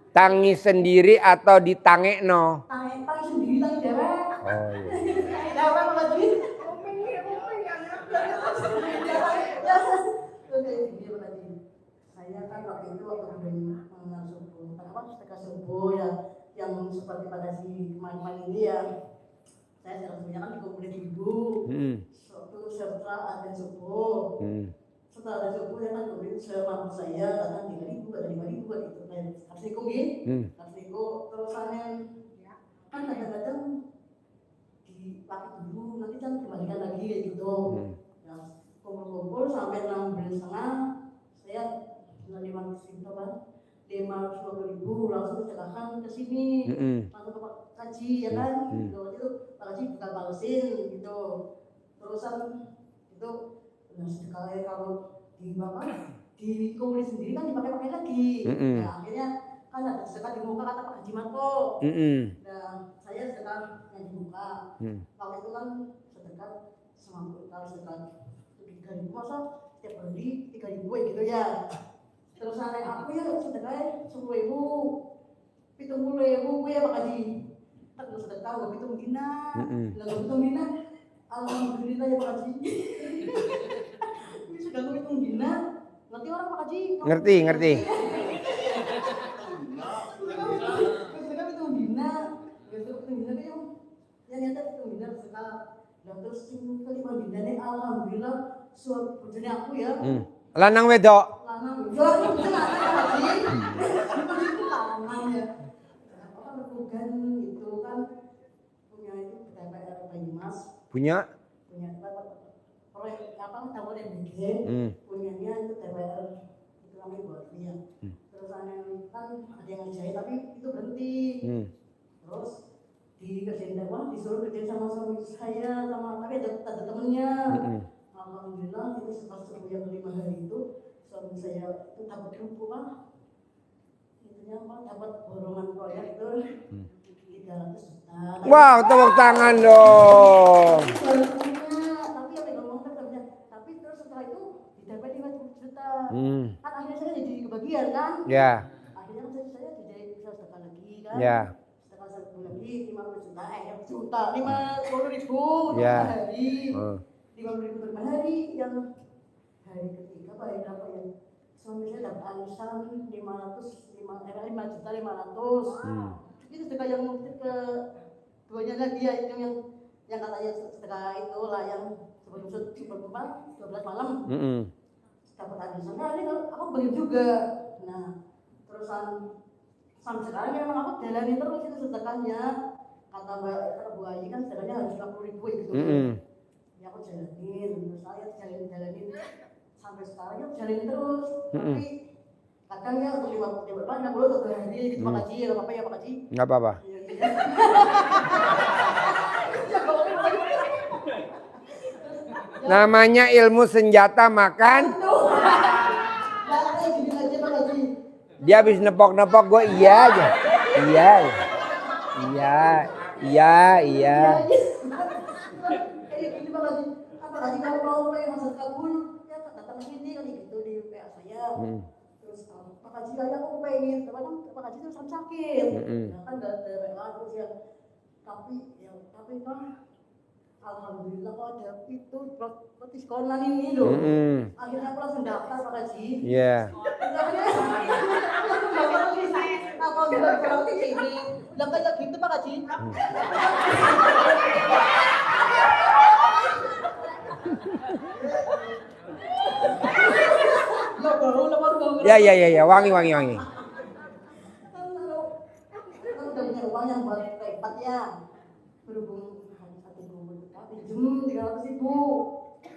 [SPEAKER 2] Tangi sendiri atau ditangekno?
[SPEAKER 6] Tang sendiri tang dewek.
[SPEAKER 2] Oh iya.
[SPEAKER 6] Dewek Pak Haji. Saya kan waktu itu mengenal subuh, apa sedekah subuh ya, yang seperti Pak Haji kemarin ini ya. Saya sebenarnya kan dikumpulin ibu. Suatu setelah ada subuh. Setelah ada subuh ya kan kemudian semampu saya kadang 3.000, kadang 5.000 gitu. Harus dikumpulin, harus dikumpul terusannya. Kan kadang-kadang dipakai dulu, nanti kan kembalikan lagi kayak gitu. Nah, kumpul-kumpul sampai 6.500 saya menerima itu kan 520.000 langsung sedekahkan ke sini, langsung ke Pak Haji ya kan. Waktu itu Pak Haji bukan balesin gitu. terusan itu sedekahnya kalau di komunis sendiri kan dipakai lagi. Nah, akhirnya kan ada sedekah di muka kata Pak Haji Marco. Nah, saya sedekah yang di muka. Waktu itu kan sedekah semampu, kalau sedekah 3.000 masa setiap hari 3.000 gitu ya. Terus aneh aku ya sedekahnya 10.000, 70.000 ya Pak Haji. Terus sedekah gak hitung dina, gak hitung dina. Alhamdulillah ya Pak Haji. Ini sudah gak hitung dina. Ngerti orang Pak Haji?
[SPEAKER 2] Ngerti.
[SPEAKER 6] Sedekah hitung dina. Hitung dina kan yang nyata hitung dina sedekah. Dan terus kelima dina nih alhamdulillah suatu bojone aku ya.
[SPEAKER 2] Lanang wedok.
[SPEAKER 6] Lanang itu lanang ya. Apa rebugan itu kan punya itu DPR Banyumas.
[SPEAKER 2] Punya
[SPEAKER 6] proyek apa tahun yang BG punyanya itu DPR itu namanya buat dia. Terus aneh kan ada yang ngejahit tapi itu berhenti. Terus dikerjain disuruh kerjain sama suami saya sama tapi ada temennya. Alhamdulillah itu setelah yang 5 hari itu suami saya itu dapat rupiah itunya apa dapat borongan proyek itu 300 juta.
[SPEAKER 2] Wow, tepuk tangan dong.
[SPEAKER 6] Tapi apa yang ngomong kerja tapi terus setelah itu didapat 5 juta. Kan akhirnya saya jadi kebagian kan?
[SPEAKER 2] Ya.
[SPEAKER 6] Akhirnya saya jadi bisa sedekah lagi kan?
[SPEAKER 2] Ya.
[SPEAKER 6] Sedekah lagi 50 juta, 50.000
[SPEAKER 2] ya.
[SPEAKER 6] Hari. 50.000 per hari yang hari ketiga hari berapa ya? Suami saya dapat arisan 5 juta 500. Itu sedekah yang ke duanya lagi ya itu yang katanya sedekah itu lah yang sebelum 12 malam. Dapat arisan. Nah ini aku bagi juga. Nah terusan sampai sekarang ya memang aku jalani terus itu sedekahnya. Kata Bu Ayi kan sedekahnya harus 50.000 gitu. Ya aku jalanin, terus saya jalanin sampai sekarang ya jalanin terus. Tapi kadang ya untuk 50 untuk hari gitu Pak Haji, ya apa ya Pak Haji?
[SPEAKER 2] Enggak apa-apa. Namanya ilmu senjata makan. Dia habis nepok-nepok gue iya aja. Iya.
[SPEAKER 6] Apalagi kalau mau pengen masuk kabul ya datang sini kan gitu di PA saya. Terus Pak Haji kayak aku pengen, kadang Pak Haji itu sakit. Ya kan enggak ada PA terus ya. Tapi kan alhamdulillah kok ada itu diskonan ini loh. Akhirnya aku langsung daftar Pak Haji.
[SPEAKER 2] Iya.
[SPEAKER 6] Apa bilang di sini? Udah kayak gitu Pak Haji.
[SPEAKER 2] Ya, wangi.
[SPEAKER 6] Kan udah punya uang yang buat repot ya. Berhubung hati gue pinjem 300.000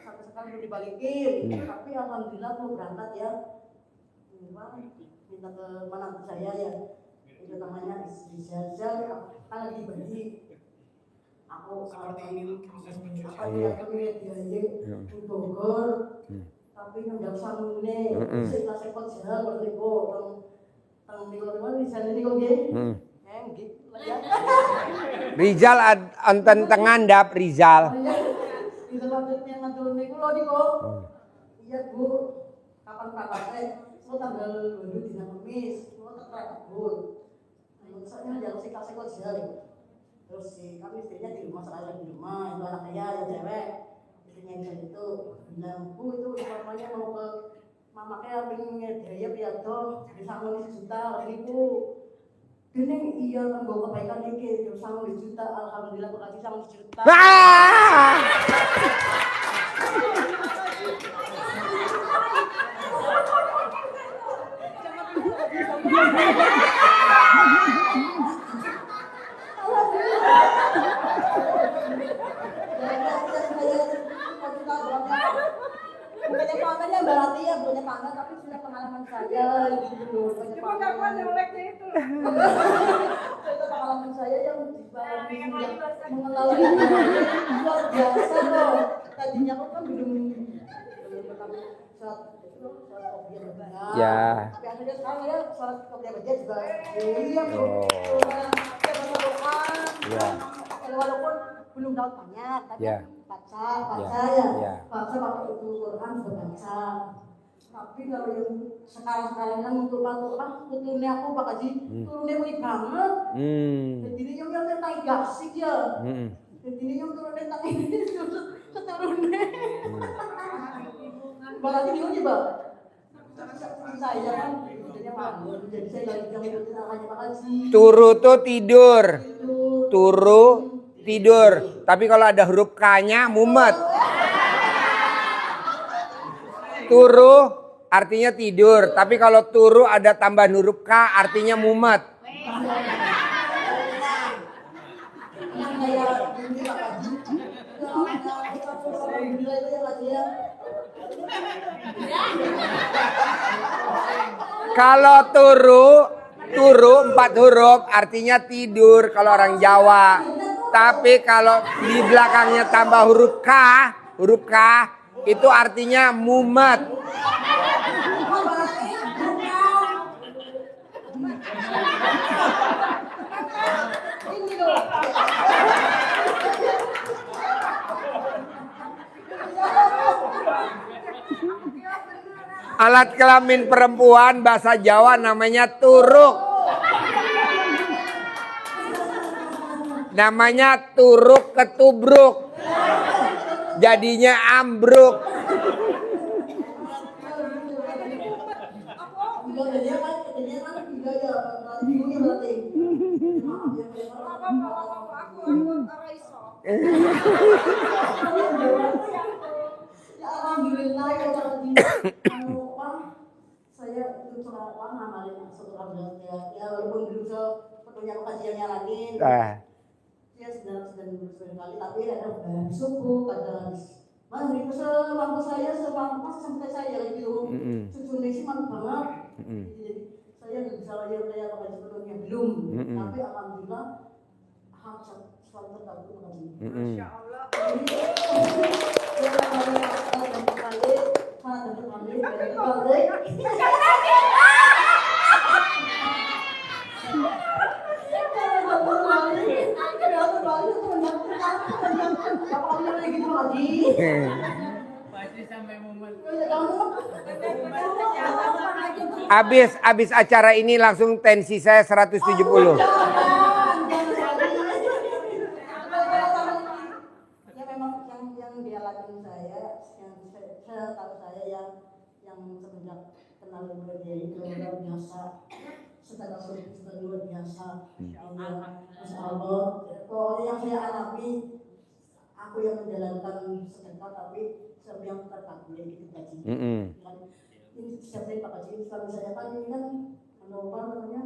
[SPEAKER 6] sampai sekarang belum dibalikin. Tapi alhamdulillah mau berangkat ya. Minta ke mantu saya ya. Itu namanya Rizal kan lagi bagi. Aku kalau apa ya dia di Bogor. Tapi nggak usah ngene. Saya sekot jalan berliku tang Rizal ini kok nggih.
[SPEAKER 2] Rizal anten tengandap Rizal.
[SPEAKER 6] Rizal yang ngatur niku lho niku. Iya Bu. Kapan praktek? Mau tanggal 2 dina Kamis, mau tak Bu. Soalnya jangan sekot jalan. Terus kami istrinya di rumah saya di rumah, itu anak saya yang cewek. Istrinya bisa itu bilang, Bu itu informasinya mau ke mama kayak pengen biaya piato jadi sangon 1 juta ribu. Gini iya kan bawa kebaikan dikit, terus sangon 1 juta, alhamdulillah berkasih sangon 1 juta. Bukannya pamernya berarti ya punya pamer tapi sudah pengalaman saya gitu loh. Cuma kapan jeleknya itu? Itu pengalaman saya yang mengenal luar biasa loh. tadinya aku kan belum sholat kopiah baca.
[SPEAKER 2] Ya.
[SPEAKER 6] Tapi akhirnya sekarang ya sholat kopiah baca juga. Iya.
[SPEAKER 2] Oh. Ya.
[SPEAKER 6] Walaupun belum tahu banyak, tapi
[SPEAKER 2] Ya.
[SPEAKER 6] baca
[SPEAKER 2] Ya.
[SPEAKER 6] ya. Baca waktu itu Quran juga baca. Tapi kalau yang sekarang kan untuk turunnya aku Pak Haji, turunnya unik banget. Jadi yang tentang gasik ya. Jadi yang turunnya tentang ini keturunnya. Pak Haji gimana sih Pak? Saya kan jadinya bangun, jadi saya lagi ngikutin arahnya Pak Haji.
[SPEAKER 2] Turu tuh tidur. Turu tidur. Tapi kalau ada huruf K-nya mumet. Turu artinya tidur, tapi kalau turu ada tambahan huruf K artinya mumet. Kalau turu 4 huruf artinya tidur kalau orang Jawa. Tapi kalau di belakangnya tambah huruf K itu artinya mumet. Alat kelamin perempuan bahasa Jawa namanya turuk. Namanya turuk ketubruk. Jadinya ambruk.
[SPEAKER 6] Alhamdulillah ya saya itu cuma ngamalin setelah ya walaupun belum sepenuhnya kajian nyaranin ya sedang kali tapi ada subuh kadang maghrib semampu saya semampu sampai saya gitu cucu sih mampu banget jadi saya nggak bisa lagi kayak kaji sepenuhnya belum tapi alhamdulillah selalu tergabung kaji. Masya Allah.
[SPEAKER 2] Abis acara ini langsung tensi saya 170.
[SPEAKER 6] Luar biasa. Masya Allah. Pokoknya yang saya alami, aku yang menjalankan sedekah tapi saya yang terkabul gitu gaji. Ini setiap hari Pak Haji selalu saya kan ini kan apa namanya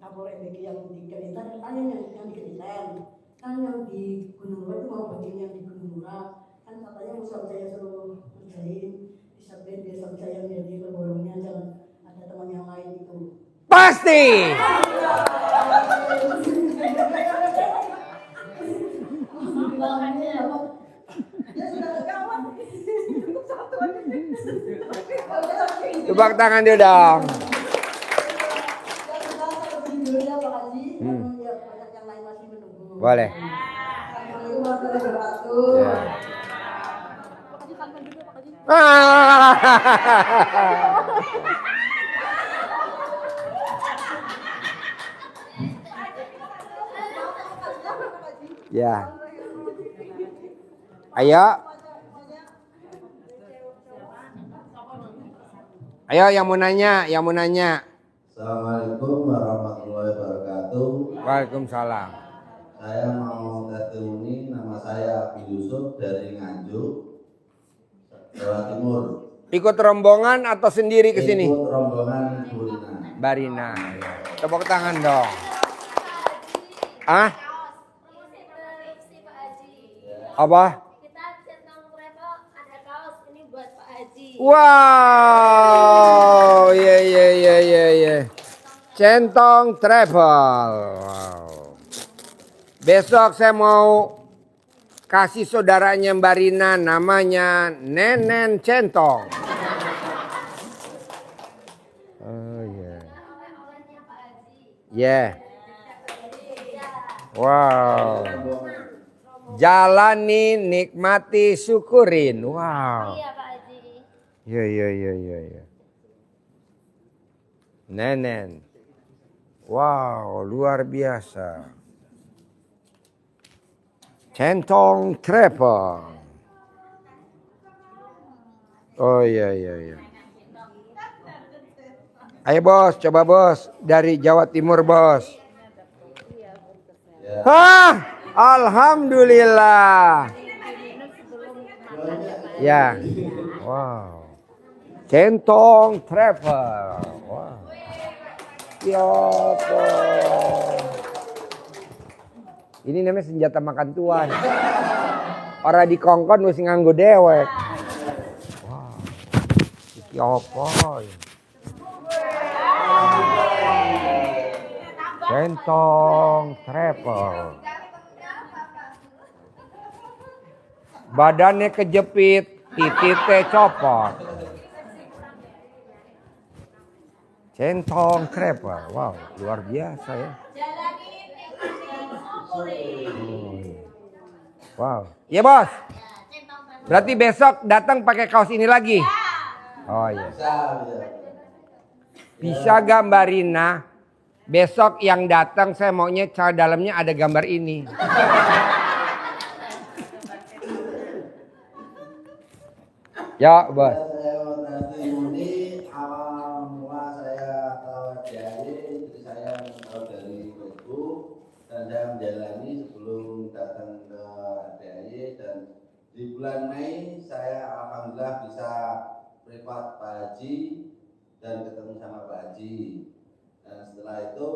[SPEAKER 6] kabur MBG yang di Kedita kan yang di Kedita kan yang di Gunung Murah itu mau bagian yang di Gunung Murah kan katanya musuh saya suruh ngerjain di Sabden dia suruh saya menjadi leborongnya jangan ada teman yang lain itu.
[SPEAKER 2] Pasti. Tepuk tangan dia dong. Boleh. Ya. Ayo. Ayo yang mau nanya,
[SPEAKER 7] Assalamualaikum warahmatullahi wabarakatuh.
[SPEAKER 2] Waalaikumsalam.
[SPEAKER 7] Saya mau testimoni, nama saya Abi Yusuf dari Nganjuk, Jawa Timur.
[SPEAKER 2] Ikut rombongan atau sendiri ke sini?
[SPEAKER 7] Ikut rombongan
[SPEAKER 2] Barina. Tepuk tangan dong. Ah? Apa?
[SPEAKER 8] Kita centang travel ada kaos ini buat Pak Haji.
[SPEAKER 2] Wow, ye. Centong Travel. Wow. Besok saya mau kasih saudaranya Mbak Rina namanya Nenen Centong. Oh ya. Ya. Wow. Jalani, nikmati, syukurin. Wow.
[SPEAKER 8] Iya Pak Haji.
[SPEAKER 2] Ya. Nenen. Wow, luar biasa. Centong Travel. Oh iya. Ayo bos, coba bos. Dari Jawa Timur bos. Hah, alhamdulillah. Ya, wow. Centong Travel. Wow. Ya apa? Ini namanya senjata makan tuan. Orang dikongkon mesti nganggo dewek. Wow. Iki apa? Centong Travel. Badannya kejepit, titiknya copot. Centong Travel. Wow, luar biasa ya. Oh, iya. Wow. Iya bos. Berarti besok datang pakai kaos ini lagi. Oh iya. Bisa gak Mbak Rina? Besok yang datang saya maunya celana dalamnya ada gambar ini. Ya bos.
[SPEAKER 7] Ini awal mula saya tahu dari istri saya tahu dari Facebook dan saya menjalani sebelum datang ke RDAY, dan di bulan Mei saya alhamdulillah bisa privat Pak Haji dan ketemu sama Pak Haji. Dan setelah itu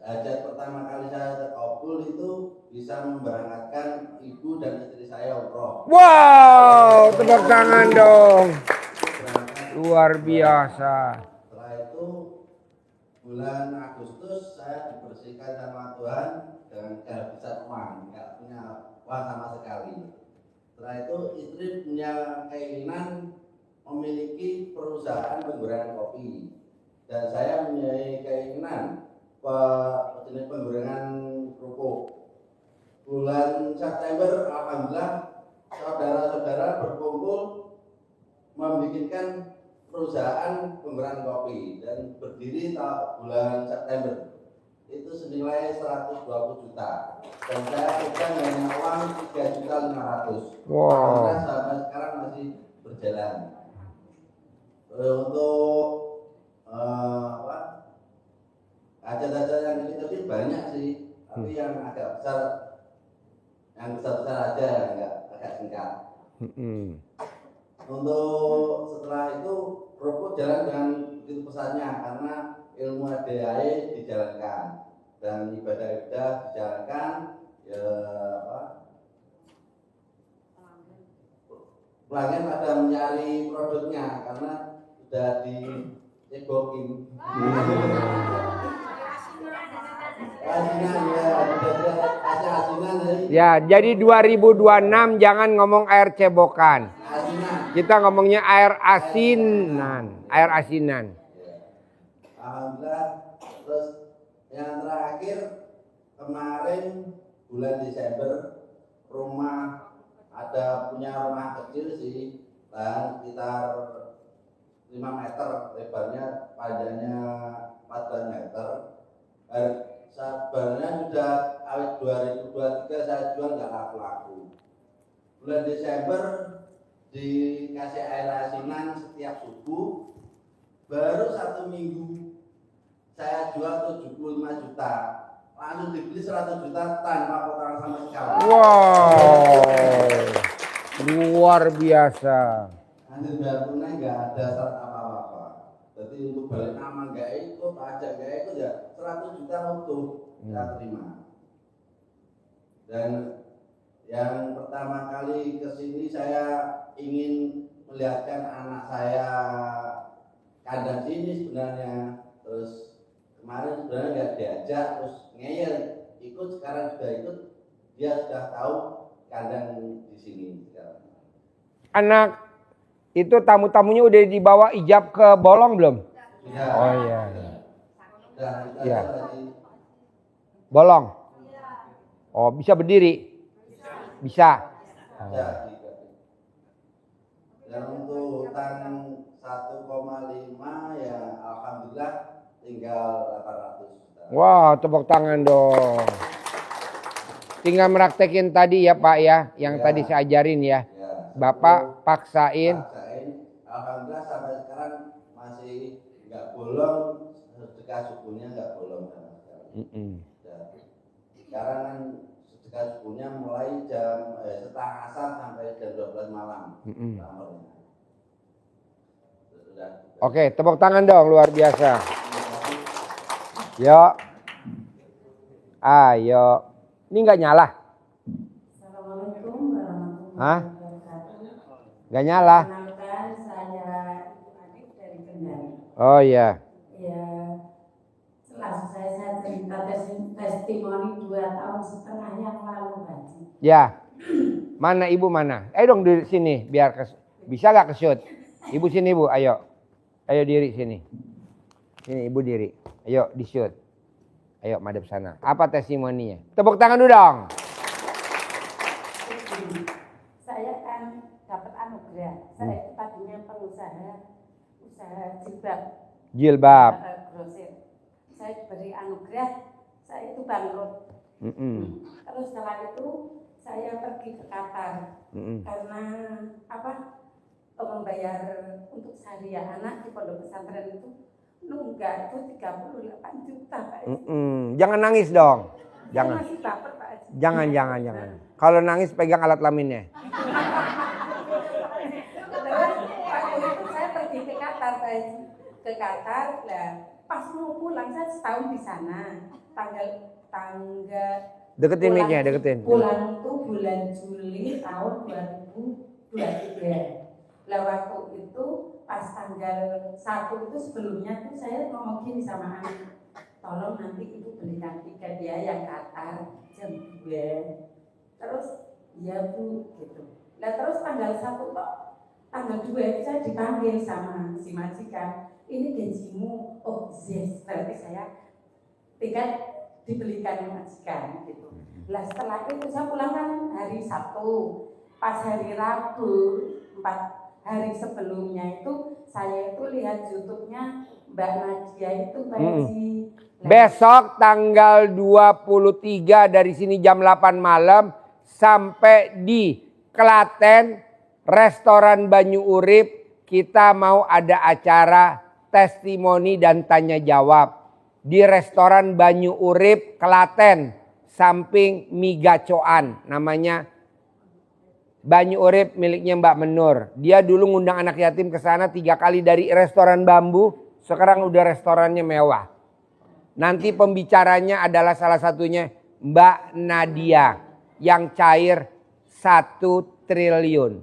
[SPEAKER 7] hajat pertama kali saya terkabul itu bisa memberangkatkan ibu dan istri saya umroh.
[SPEAKER 2] Wow, tepuk tangan dong. Luar biasa.
[SPEAKER 7] Setelah itu bulan Agustus saya dibersihkan sama Tuhan dengan kehabisan uang, nggak punya uang sama sekali. Setelah itu istri punya keinginan memiliki perusahaan penggorengan kopi, dan saya mempunyai keinginan penggorengan kerupuk. Bulan September alhamdulillah saudara-saudara berkumpul membuatkan perusahaan penggorengan kopi dan berdiri bulan September. Itu senilai 120 juta. Dan saya pegang hanya uang 3.500.000.
[SPEAKER 2] Wow.
[SPEAKER 7] Alhamdulillah sampai sekarang masih berjalan. Untuk hajat-hajat yang kecil banyak sih, tapi yang agak besar, yang besar-besar aja, yang agak singkat. Untuk setelah itu kerupuk jalan dengan begitu pesatnya karena ilmu RDAY dijalankan dan ibadah-ibadah dijalankan. Ya pelanggan pada mencari produknya karena sudah dicebokin.
[SPEAKER 2] Ya, jadi 2026 jangan ngomong air cebokan. Kita ngomongnya air asinan, air asinan.
[SPEAKER 7] Alhamdulillah. Terus yang terakhir kemarin bulan Desember punya rumah kecil sih, dan sekitar 5 meter lebarnya, panjangnya 14 meter. Sebenarnya sudah awal 2023 saya jual nggak laku-laku. Bulan Desember dikasih air asinan setiap subuh, baru 1 minggu saya jual 75 juta, langsung dibeli 100 juta tanpa potongan sama sekali.
[SPEAKER 2] Wow, luar biasa.
[SPEAKER 7] Hasil bayar tunai nggak ada syarat apa-apa. Jadi untuk balik nama nggak ikut, pajak nggak ikut, ya 100 juta utuh saya terima. Dan yang pertama kali kesini saya ingin melihatkan anak saya kandang sini sebenarnya. Terus kemarin sebenarnya nggak diajak, terus ngeyel ikut, sekarang sudah ikut. dia sudah tahu kandang di sini sekarang.
[SPEAKER 2] Anak itu tamu-tamunya udah dibawa ijab ke bolong belum?
[SPEAKER 7] Ya.
[SPEAKER 2] Oh iya.
[SPEAKER 7] Dan
[SPEAKER 2] Ya.
[SPEAKER 7] lagi
[SPEAKER 2] Bolong. Oh, bisa berdiri? Bisa.
[SPEAKER 7] ya, dan untuk hutang 1,5 ya alhamdulillah tinggal 800.
[SPEAKER 2] Wah, tepuk tangan dong. Tinggal meraktekin tadi ya Pak ya, yang
[SPEAKER 7] Ya.
[SPEAKER 2] tadi saya ajarin ya.
[SPEAKER 7] Ya,
[SPEAKER 2] Bapak paksain.
[SPEAKER 7] alhamdulillah sampai sekarang masih nggak bolong, sedekah subuhnya nggak bolong sama sekali. Ya. Sekarang kan sedekah subuhnya mulai jam setelah asar sampai jam 12 malam. Sudah.
[SPEAKER 2] Oke, tepuk tangan dong, luar biasa. Yuk. Ayo. Ini nggak nyala?
[SPEAKER 4] Assalamualaikum warahmatullahi
[SPEAKER 2] Hah?
[SPEAKER 4] wabarakatuh.
[SPEAKER 2] Nggak nyala?
[SPEAKER 4] Perkenalkan, saya Ibu Adit dari Kendari.
[SPEAKER 2] Oh iya.
[SPEAKER 4] Ya, setelah saya cerita testimoni 2,5 tahun yang lalu Haji.
[SPEAKER 2] Ya. Mana ibu mana? Dong di sini biar bisa nggak ke-shoot? Ibu sini Bu, ayo. Ayo diri sini. Sini ibu diri. Ayo di-shoot. Ayo madep sana. Apa testimoninya? Tepuk tangan dulu dong.
[SPEAKER 4] Saya kan dapat anugerah. Saya itu tadinya pengusaha usaha
[SPEAKER 2] Jilbab.
[SPEAKER 4] grosir. Saya diberi anugerah, saya itu bangkrut. Terus setelah itu saya pergi ke Qatar karena membayar untuk syariah anak di pondok pesantren itu nunggak itu 38 juta Pak.
[SPEAKER 2] Jangan nangis dong. Jangan.
[SPEAKER 4] Saya masih baper Pak.
[SPEAKER 2] Jangan. Kalau nangis pegang alat kelaminnya.
[SPEAKER 4] Waktu itu saya pergi ke Qatar, ke Qatar. Lah, pas mau pulang saya setahun di sana. Tanggal
[SPEAKER 2] Deketin mic-nya, deketin.
[SPEAKER 4] Pulang itu bulan Juli tahun 2023. Lah waktu itu pas tanggal 1 itu sebelumnya tuh saya ngomong gini sama anak, tolong nanti ibu belikan tiket dia yang Qatar jam 2. Terus ya Bu gitu. Lah terus tanggal 1 kok tanggal 2 saya dipanggil sama si majikan, ini gajimu. Oh yes, berarti saya tiket dibelikan majikan gitu. Lah setelah itu saya pulang kan hari Sabtu. Pas hari Rabu 4 hari sebelumnya itu saya itu lihat YouTube-nya Mbak Nadia itu Haji.
[SPEAKER 2] Besok tanggal 23 dari sini jam 8 malam sampai di Klaten, restoran Banyu Urip, kita mau ada acara testimoni dan tanya jawab di restoran Banyu Urip Klaten, samping Migacoan, namanya Banyu Urip miliknya Mbak Menur. Dia dulu ngundang anak yatim ke sana 3 kali dari restoran bambu, sekarang udah restorannya mewah. Nanti pembicaranya adalah salah satunya Mbak Nadia yang cair 1 triliun.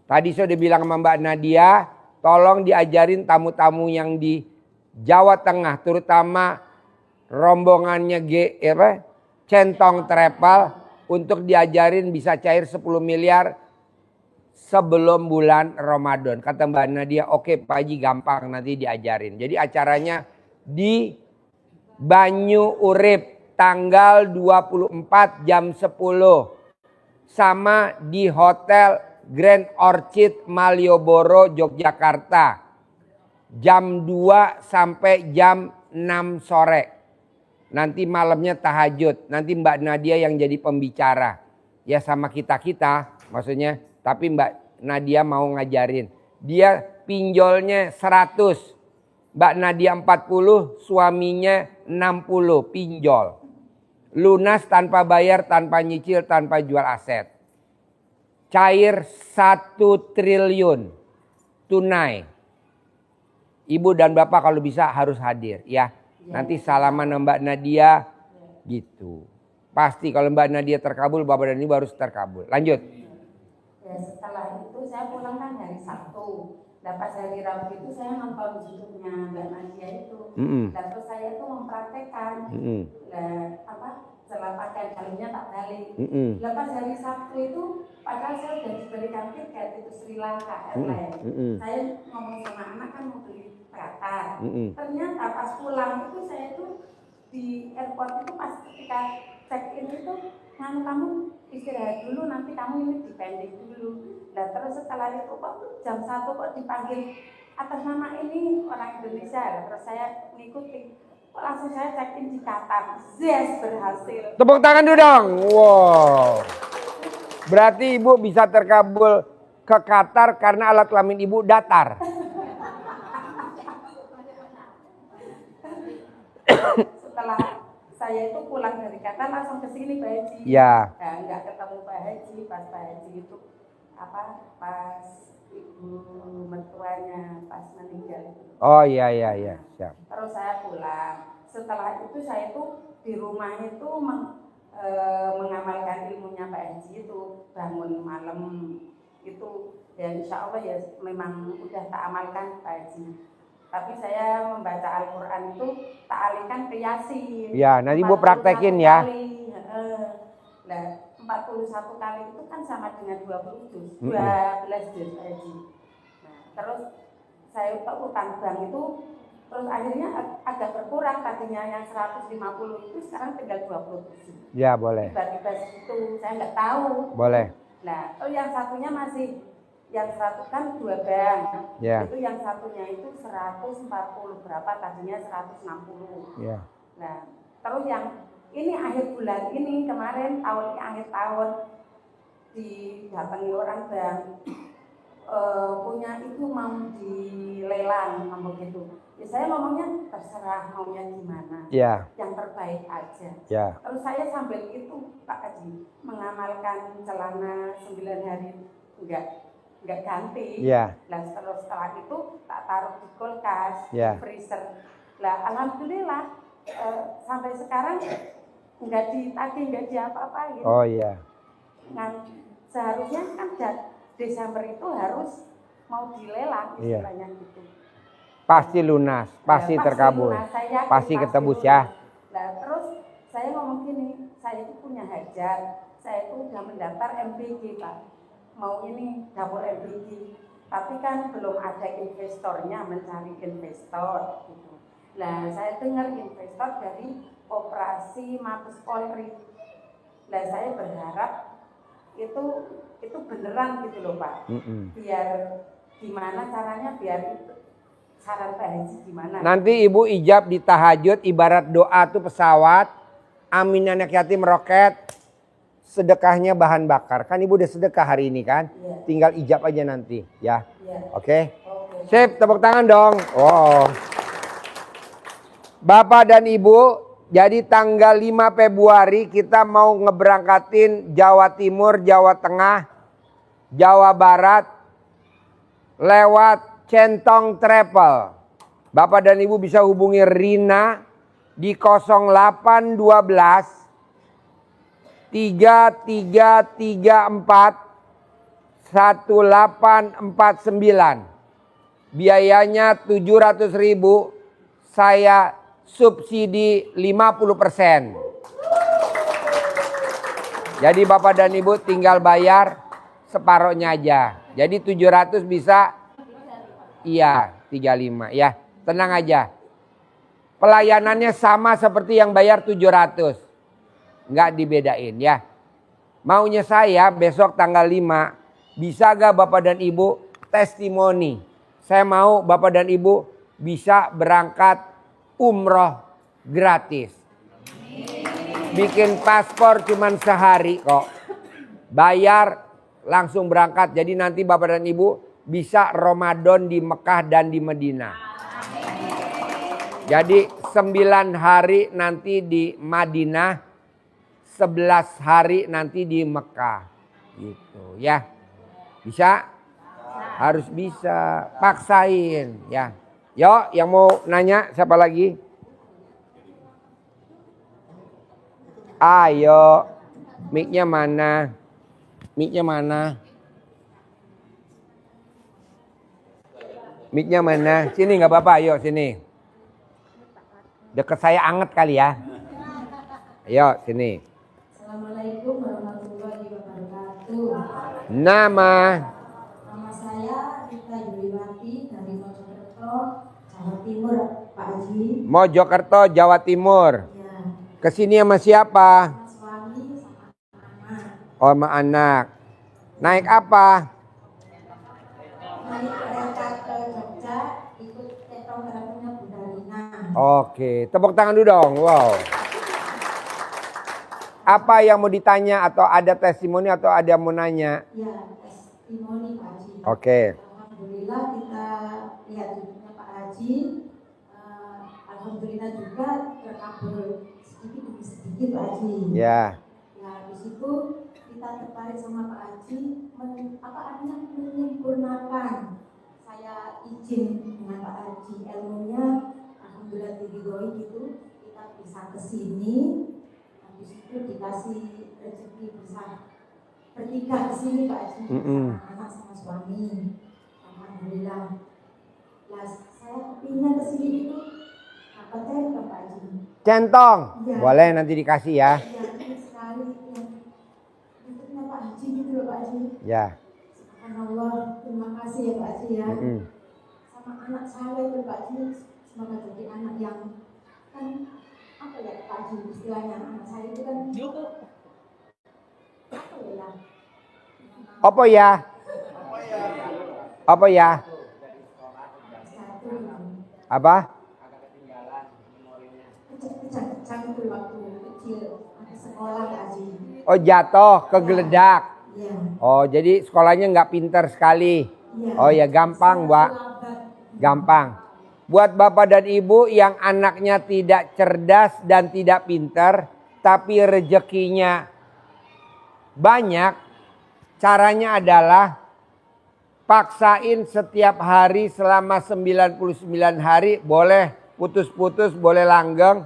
[SPEAKER 2] Tadi saya udah bilang sama Mbak Nadia, tolong diajarin tamu-tamu yang di Jawa Tengah, terutama rombongannya Centong Travel, untuk diajarin bisa cair 10 miliar sebelum bulan Ramadan. Kata Mbak Nadia, oke Pak Haji gampang nanti diajarin. Jadi acaranya di Banyu Urip tanggal 24 jam 10. Sama di Hotel Grand Orchid Malioboro, Yogyakarta. Jam 2 sampai jam 6 sore. Nanti malamnya tahajud. Nanti Mbak Nadia yang jadi pembicara. Ya sama kita-kita maksudnya. Tapi Mbak Nadia mau ngajarin. Dia pinjolnya 100. Mbak Nadia 40, suaminya 60 pinjol. Lunas tanpa bayar, tanpa nyicil, tanpa jual aset. Cair 1 triliun tunai. Ibu dan bapak kalau bisa harus hadir ya. Nanti salaman sama Mbak Nadia gitu. Pasti kalau Mbak Nadia terkabul, bapak dan ibu harus terkabul. Lanjut.
[SPEAKER 4] Ya setelah itu saya pulang kan hari Sabtu. Dan pas hari Rabu itu saya nonton YouTube-nya Mbak Nadia itu. Dan terus saya itu mempraktekkan. setelah pakaian dalamnya tak balik.
[SPEAKER 2] Mm-mm.
[SPEAKER 4] Lepas hari Sabtu itu, padahal saya sudah diberikan tiket itu Sri Lanka Airlines.
[SPEAKER 2] Mm-mm.
[SPEAKER 4] Saya ngomong sama anak kan mau beli Qatar.
[SPEAKER 2] Mm-mm.
[SPEAKER 4] Ternyata pas pulang itu saya itu di airport itu pas ketika check in itu kamu istirahat dulu, nanti kamu ini dipending dulu. Nah terus setelah itu kok jam 1 kok dipanggil atas nama ini orang Indonesia. Terus saya ngikuti, kok langsung saya check in di Qatar. Yes, berhasil.
[SPEAKER 2] Tepuk tangan dulu dong. Wow. Berarti ibu bisa terkabul ke Qatar karena alat kelamin ibu datar.
[SPEAKER 4] Setelah saya itu pulang dari Qatar langsung ke sini Pak Haji.
[SPEAKER 2] Ya.
[SPEAKER 4] Nah, nggak ketemu Pak Haji, pas Pak Haji itu pas ibu mertuanya pas meninggal.
[SPEAKER 2] Oh iya iya iya, siap.
[SPEAKER 4] Terus saya pulang. Setelah itu saya itu di rumah itu mengamalkan ilmunya Pak Haji itu, bangun malam itu ya insya Allah ya memang udah tak amalkan Pak Haji. Tapi saya membaca Al-Quran itu tak alihkan ke Yasin.
[SPEAKER 2] Ya, nanti ibu praktekin ya.
[SPEAKER 4] Nah, 41 kali itu kan sama dengan 20 juz, 12 juz Pak Haji. Nah, terus saya utang bank itu terus akhirnya agak berkurang, tadinya yang 150 itu sekarang tinggal 27.
[SPEAKER 2] Ya boleh.
[SPEAKER 4] Tiba-tiba itu saya nggak tahu.
[SPEAKER 2] Boleh.
[SPEAKER 4] Nah, yang satunya masih yang 100 kan 2 bank.
[SPEAKER 2] Ya.
[SPEAKER 4] Itu yang satunya itu 140 berapa, tadinya 160.
[SPEAKER 2] Ya.
[SPEAKER 4] Nah, terus yang ini akhir bulan ini kemarin akhir tahun didatangi orang bank. Punya itu mau dilelang mau begitu. Ya saya ngomongnya terserah maunya gimana.
[SPEAKER 2] Ya.
[SPEAKER 4] Yang terbaik aja.
[SPEAKER 2] Ya.
[SPEAKER 4] Terus saya sambil itu Pak Haji mengamalkan celana 9 hari enggak ganti.
[SPEAKER 2] Ya.
[SPEAKER 4] Nah terus setelah itu tak taruh di kulkas,
[SPEAKER 2] Ya.
[SPEAKER 4] di freezer. Lah alhamdulillah sampai sekarang enggak ditagih, enggak diapa-apain.
[SPEAKER 2] Oh iya.
[SPEAKER 4] Nah, seharusnya kan Desember itu harus mau dilelang
[SPEAKER 2] Iya.
[SPEAKER 4] istilahnya gitu.
[SPEAKER 2] Pasti lunas, pasti
[SPEAKER 4] Ya,
[SPEAKER 2] terkabul.
[SPEAKER 4] lunas, saya yakin
[SPEAKER 2] Pasti ketebus ya.
[SPEAKER 4] lunas. Nah, terus saya ngomong gini, saya itu punya hajat, saya itu udah mendaftar MBG Pak, mau ini dapur MBG, tapi kan belum ada investornya, mencari investor gitu. Nah, saya dengar investor dari Koperasi Mabes Polri. Nah, saya berharap itu beneran gitu loh Pak. Biar gimana caranya biar saran Pak Haji gimana?
[SPEAKER 2] Nanti ibu ijab di tahajud ibarat doa tuh pesawat, amin anak yatim roket, sedekahnya bahan bakar. Kan ibu udah sedekah hari ini kan?
[SPEAKER 4] Iya.
[SPEAKER 2] Tinggal ijab aja nanti ya.
[SPEAKER 4] Iya.
[SPEAKER 2] Oke?
[SPEAKER 4] Oke.
[SPEAKER 2] Sip, tepuk tangan dong. Wow. Bapak dan Ibu, jadi tanggal 5 Februari kita mau ngeberangkatin Jawa Timur, Jawa Tengah, Jawa Barat lewat Centong Travel. Bapak dan Ibu bisa hubungi Rina di 0812 3334 1849. Biayanya 700.000, saya subsidi 50%. Jadi Bapak dan Ibu tinggal bayar separohnya aja. Jadi 700 bisa, iya 35 ya. Tenang aja. Pelayanannya sama seperti yang bayar 700. Nggak dibedain ya. Maunya saya besok tanggal 5, bisa gak Bapak dan Ibu testimoni? Saya mau Bapak dan Ibu bisa berangkat umroh gratis. Bikin paspor cuman sehari kok. Bayar langsung berangkat. Jadi nanti Bapak dan Ibu bisa Ramadan di Mekah dan di Madinah. Jadi 9 hari nanti di Madinah, 11 hari nanti di Mekah. Gitu ya. Bisa? Harus bisa. Paksain ya. Yo, yang mau nanya siapa lagi? Ayo, mic-nya mana? Mic-nya mana? Mic-nya mana? Sini nggak apa-apa, ayo sini. Deket saya anget kali ya. Ayo sini.
[SPEAKER 4] Assalamualaikum warahmatullahi wabarakatuh.
[SPEAKER 2] Nama
[SPEAKER 4] Nama saya Rita Yuliwati dari Mojokerto, Jawa Timur, Pak Haji.
[SPEAKER 2] Mojokerto, Jawa Timur.
[SPEAKER 4] Ya,
[SPEAKER 2] Kesini sama siapa?
[SPEAKER 4] sama suami sama anak.
[SPEAKER 2] Oh, sama anak. Naik apa?
[SPEAKER 4] Naik kereta ke Jogja, ikut etnografinya Bunda Rina.
[SPEAKER 2] Oke, tepuk tangan dulu dong. Wow. Apa yang mau ditanya atau ada testimoni atau ada mau nanya?
[SPEAKER 4] Ya, testimoni Pak Haji.
[SPEAKER 2] Oke.
[SPEAKER 4] Alhamdulillah kita lihat hidupnya Pak Haji. Alhamdulillah juga terkabul sedikit demi sedikit Pak Haji.
[SPEAKER 2] Ya.
[SPEAKER 4] Nah, di situ kita tertarik sama Pak Haji, menyempurnakan. Saya izin dengan Pak Haji ilmunya, alhamdulillah diridhoi gitu, kita bisa ke sini. Habis itu dikasih rezeki bisa bertiga ke sini Pak Haji, sama anak sama suami. Alhamdulillah. Nah, saya kepingin ke sini itu apa tadi Pak Haji?
[SPEAKER 2] Centong.
[SPEAKER 4] Ya.
[SPEAKER 2] Boleh nanti dikasih ya.
[SPEAKER 4] Ya, ini sekali yang bentuknya Pak Haji gitu loh Pak Haji.
[SPEAKER 2] Ya.
[SPEAKER 4] Subhanallah, terima kasih ya Pak Haji ya. Sama anak saya itu Pak Haji, semoga jadi anak yang kan apa ya Pak Haji istilahnya, anak saya itu kan apa ya?
[SPEAKER 2] Apa ya? Apa ya?
[SPEAKER 4] Satu
[SPEAKER 2] Apa?
[SPEAKER 4] kecak-kecak itu waktu kecil di sekolah Pak Haji.
[SPEAKER 2] Oh, jatuh kegeledak.
[SPEAKER 4] Iya.
[SPEAKER 2] Oh, jadi sekolahnya nggak pintar sekali.
[SPEAKER 4] Iya.
[SPEAKER 2] Oh ya, gampang, Mbak. Gampang. Buat Bapak dan Ibu yang anaknya tidak cerdas dan tidak pintar, tapi rezekinya banyak, caranya adalah paksain setiap hari selama 99 hari, boleh putus-putus, boleh langgeng.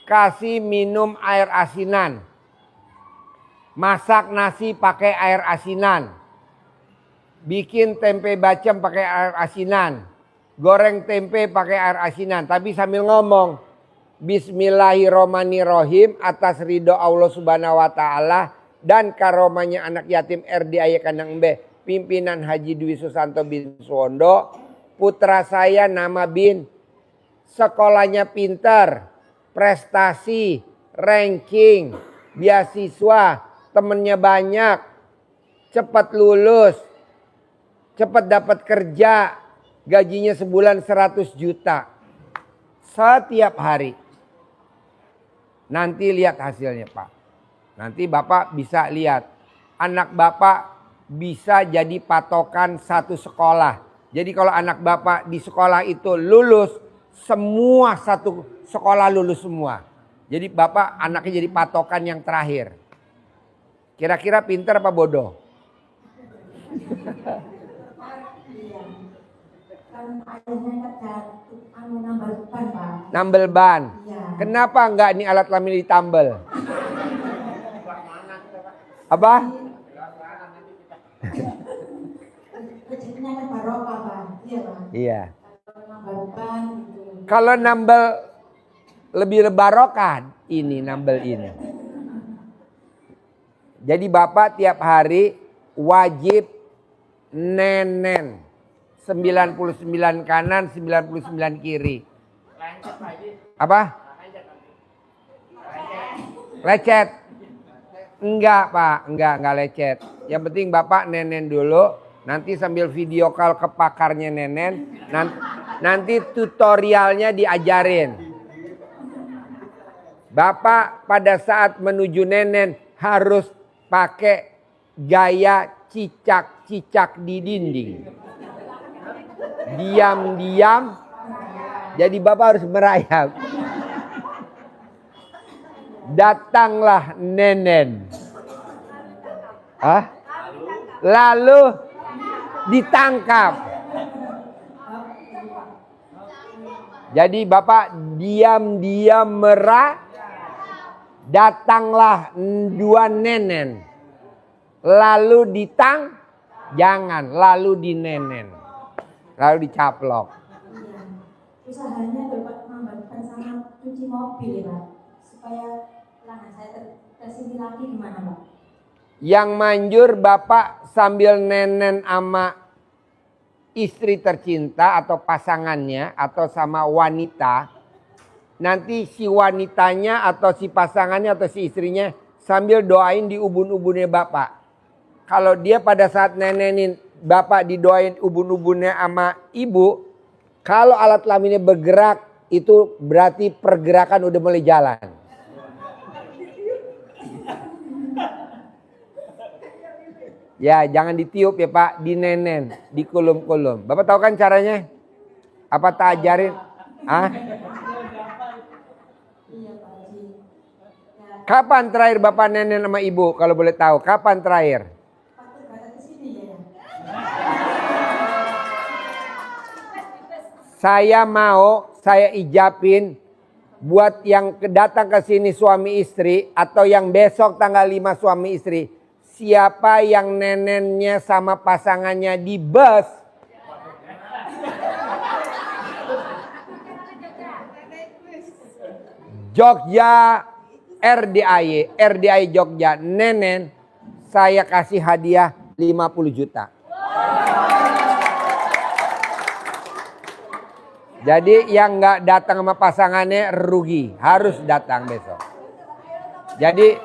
[SPEAKER 2] Kasih minum air asinan. Masak nasi pakai air asinan. Bikin tempe bacem pakai air asinan. Goreng tempe pakai air asinan. Tapi sambil ngomong, Bismillahirrohmanirrohim, atas ridho Allah Subhanahu wa Ta'ala dan karomanya anak yatim RDAY Kandang Embe, pimpinan Haji Dwi Susanto bin Suwondo. Putra saya nama Bin, sekolahnya pintar, prestasi, ranking, beasiswa, temennya banyak, cepat lulus, cepat dapat kerja, gajinya sebulan 100 juta. Setiap hari. Nanti lihat hasilnya Pak. Nanti Bapak bisa lihat. Anak Bapak bisa jadi patokan satu sekolah. Jadi kalau anak Bapak di sekolah itu lulus, semua satu sekolah lulus semua. Jadi Bapak anaknya jadi patokan yang terakhir. Kira-kira pintar apa bodoh?
[SPEAKER 4] Iya. Kan ayahnya kan nambal ban Pak.
[SPEAKER 2] Nambel ban.
[SPEAKER 4] Iya.
[SPEAKER 2] Kenapa enggak ini alat kelamin ditambel? Apa?
[SPEAKER 4] Rezekinya kan barokah Pak. Iya Pak.
[SPEAKER 2] Iya.
[SPEAKER 4] Kalau nambal ban gitu.
[SPEAKER 2] Kalau nambel lebih barokah ini nambel ini. Jadi Bapak tiap hari wajib nenen 99 kanan 99 kiri. Apa? Lecet? Enggak Pak, enggak lecet. Yang penting Bapak nenen dulu, nanti sambil video call ke pakarnya nenen, nanti tutorialnya diajarin. Bapak pada saat menuju nenen harus pakai gaya cicak-cicak di dinding. Diam-diam. Jadi Bapak harus merayap. Datanglah nenen. Lalu ditangkap. Jadi Bapak diam-diam merah. Datanglah dua nenen. Lalu jangan, lalu dinenen. Lalu dicaplok.
[SPEAKER 4] Usahanya Bapak menambahkan sama cuci mobil ya Pak. Supaya Celana saya tersini lagi gimana Pak?
[SPEAKER 2] Yang manjur bapak sambil nenen sama istri tercinta atau pasangannya atau sama wanita. Nanti si wanitanya atau si pasangannya atau si istrinya sambil doain di ubun-ubunnya bapak. Kalau dia pada saat nenenin bapak didoain ubun-ubunnya sama ibu. Kalau alat kelaminnya bergerak itu berarti pergerakan udah mulai jalan. Ya jangan ditiup ya Pak, dinenen, dikulum-kulum. Bapak tahu kan caranya? Apa tak ajarin? Ah?
[SPEAKER 4] Iya Pak Haji. Ya,
[SPEAKER 2] Kapan terakhir Bapak nenen sama Ibu kalau boleh tahu? Kapan terakhir?
[SPEAKER 4] waktu berangkat ke sini ya.
[SPEAKER 2] Saya ijabin buat yang datang ke sini suami istri atau yang besok tanggal 5 suami istri. Siapa yang nenennya sama pasangannya di bus? Jogja RDAY Jogja nenen, saya kasih hadiah 50 juta. Jadi yang nggak datang sama pasangannya rugi, harus datang besok. Jadi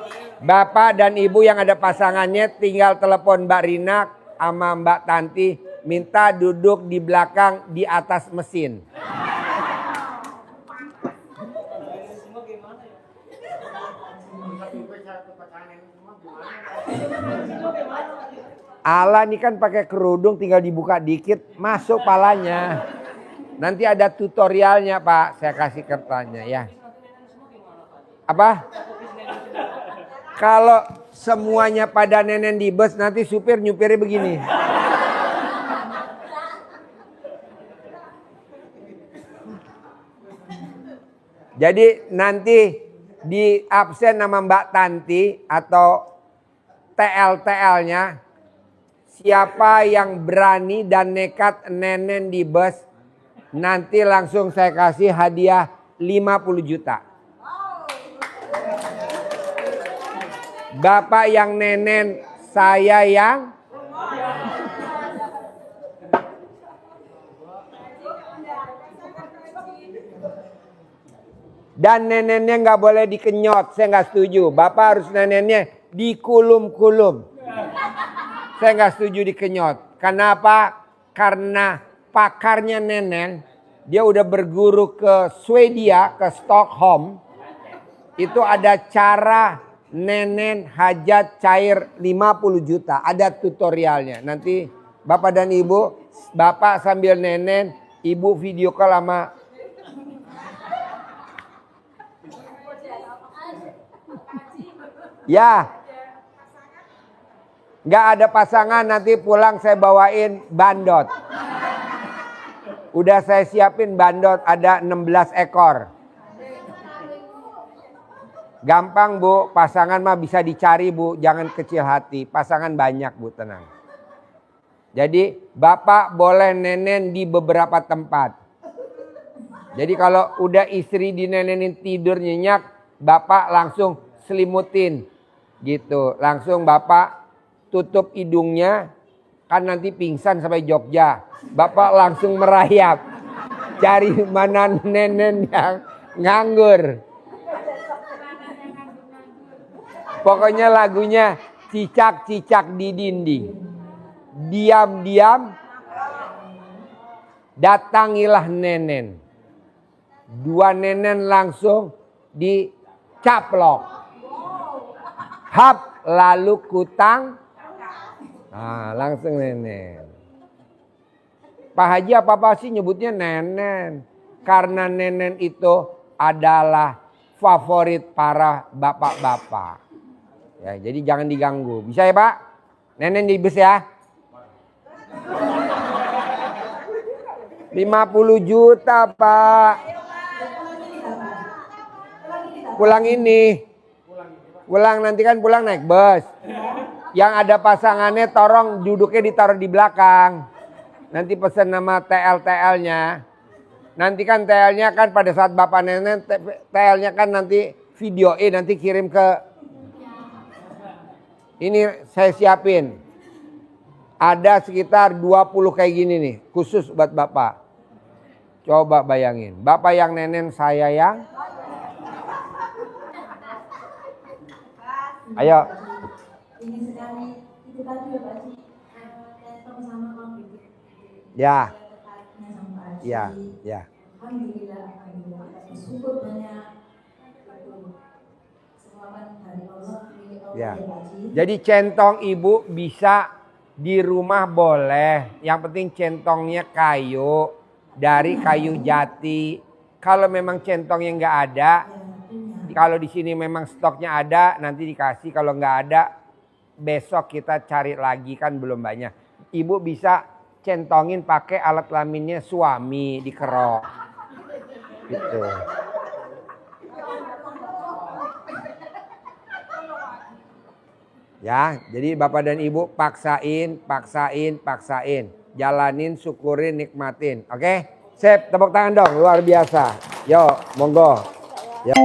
[SPEAKER 2] Bapak dan Ibu yang ada pasangannya tinggal telepon Mbak Rina sama Mbak Tanti, minta duduk di belakang di atas mesin. Ala nih kan pakai kerudung tinggal dibuka dikit masuk palanya. Nanti ada tutorialnya Pak, saya kasih kertasnya ya. Apa? Kalau semuanya pada nenen di bus nanti supir nyupirnya begini. Jadi nanti di absen nama Mbak Tanti atau TL-TL-nya, siapa yang berani dan nekat nenen di bus, nanti langsung saya kasih hadiah 50 juta. Bapak yang nenen, saya yang dan nenennya nggak boleh dikenyot, saya nggak setuju. Bapak harus nenennya dikulum-kulum. Saya nggak setuju dikenyot. Kenapa? Karena pakarnya nenen, dia udah berguru ke Swedia, ke Stockholm. Itu ada cara nenen hajat cair 50 juta. Ada tutorialnya. Nanti Bapak dan Ibu, Bapak sambil nenen, Ibu video call sama ya. Nggak ada pasangan, nanti pulang saya bawain bandot. Udah saya siapin bandot ada 16 ekor. Gampang Bu, pasangan mah bisa dicari Bu, jangan kecil hati. Pasangan banyak Bu, tenang. Jadi Bapak boleh nenen di beberapa tempat. Jadi kalau udah istri dinenenin tidur nyenyak, Bapak langsung selimutin. Gitu, langsung Bapak tutup hidungnya, kan nanti pingsan sampai Jogja. Bapak langsung merayap. Cari mana nenen yang nganggur. Pokoknya lagunya cicak-cicak di dinding. Diam-diam datangilah nenen. Dua nenen langsung dicaplok. Hap, lalu kutang. Nah, langsung nenen. Pak Haji apa-apa sih nyebutnya nenen. Karena nenen itu adalah favorit para bapak-bapak. Ya, jadi jangan diganggu. Bisa ya Pak? Nenen di bus ya. 50 juta Pak. Pulang ini. Pulang nanti kan pulang naik bus. Yang ada pasangannya tolong duduknya ditaruh di belakang. Nanti pesen nama TL-TL-nya. Nanti kan TL-nya kan pada saat Bapak nenen TL-nya kan nanti videoin nanti kirim ke ini saya siapin. Ada sekitar 20 kayak gini nih, khusus buat Bapak. Coba bayangin, Bapak yang nenen, saya yang ayo.
[SPEAKER 4] Ini sekali itu tadi ya Pak Haji, datang sama Bang Bibi.
[SPEAKER 2] Ya.
[SPEAKER 4] Tertariknya sama Pak Haji.
[SPEAKER 2] Ya, ya.
[SPEAKER 4] Alhamdulillah, bersyukur banyak. Semua kan dari Allah, milik Allah
[SPEAKER 2] Ya.
[SPEAKER 4] ya Pak Haji.
[SPEAKER 2] Jadi centong ibu bisa di rumah boleh. Yang penting centongnya kayu, dari kayu jati. Kalau memang centongnya nggak ada, kalau di sini memang stoknya ada, nanti dikasih. Kalau nggak ada, besok kita cari lagi, kan belum banyak. Ibu bisa centongin pakai alat kelaminnya suami, dikerok. Gitu. Ya, jadi Bapak dan Ibu paksain. Jalanin, syukurin, nikmatin. Oke? Sip, tepuk tangan dong, luar biasa. Yo, monggo. Ya.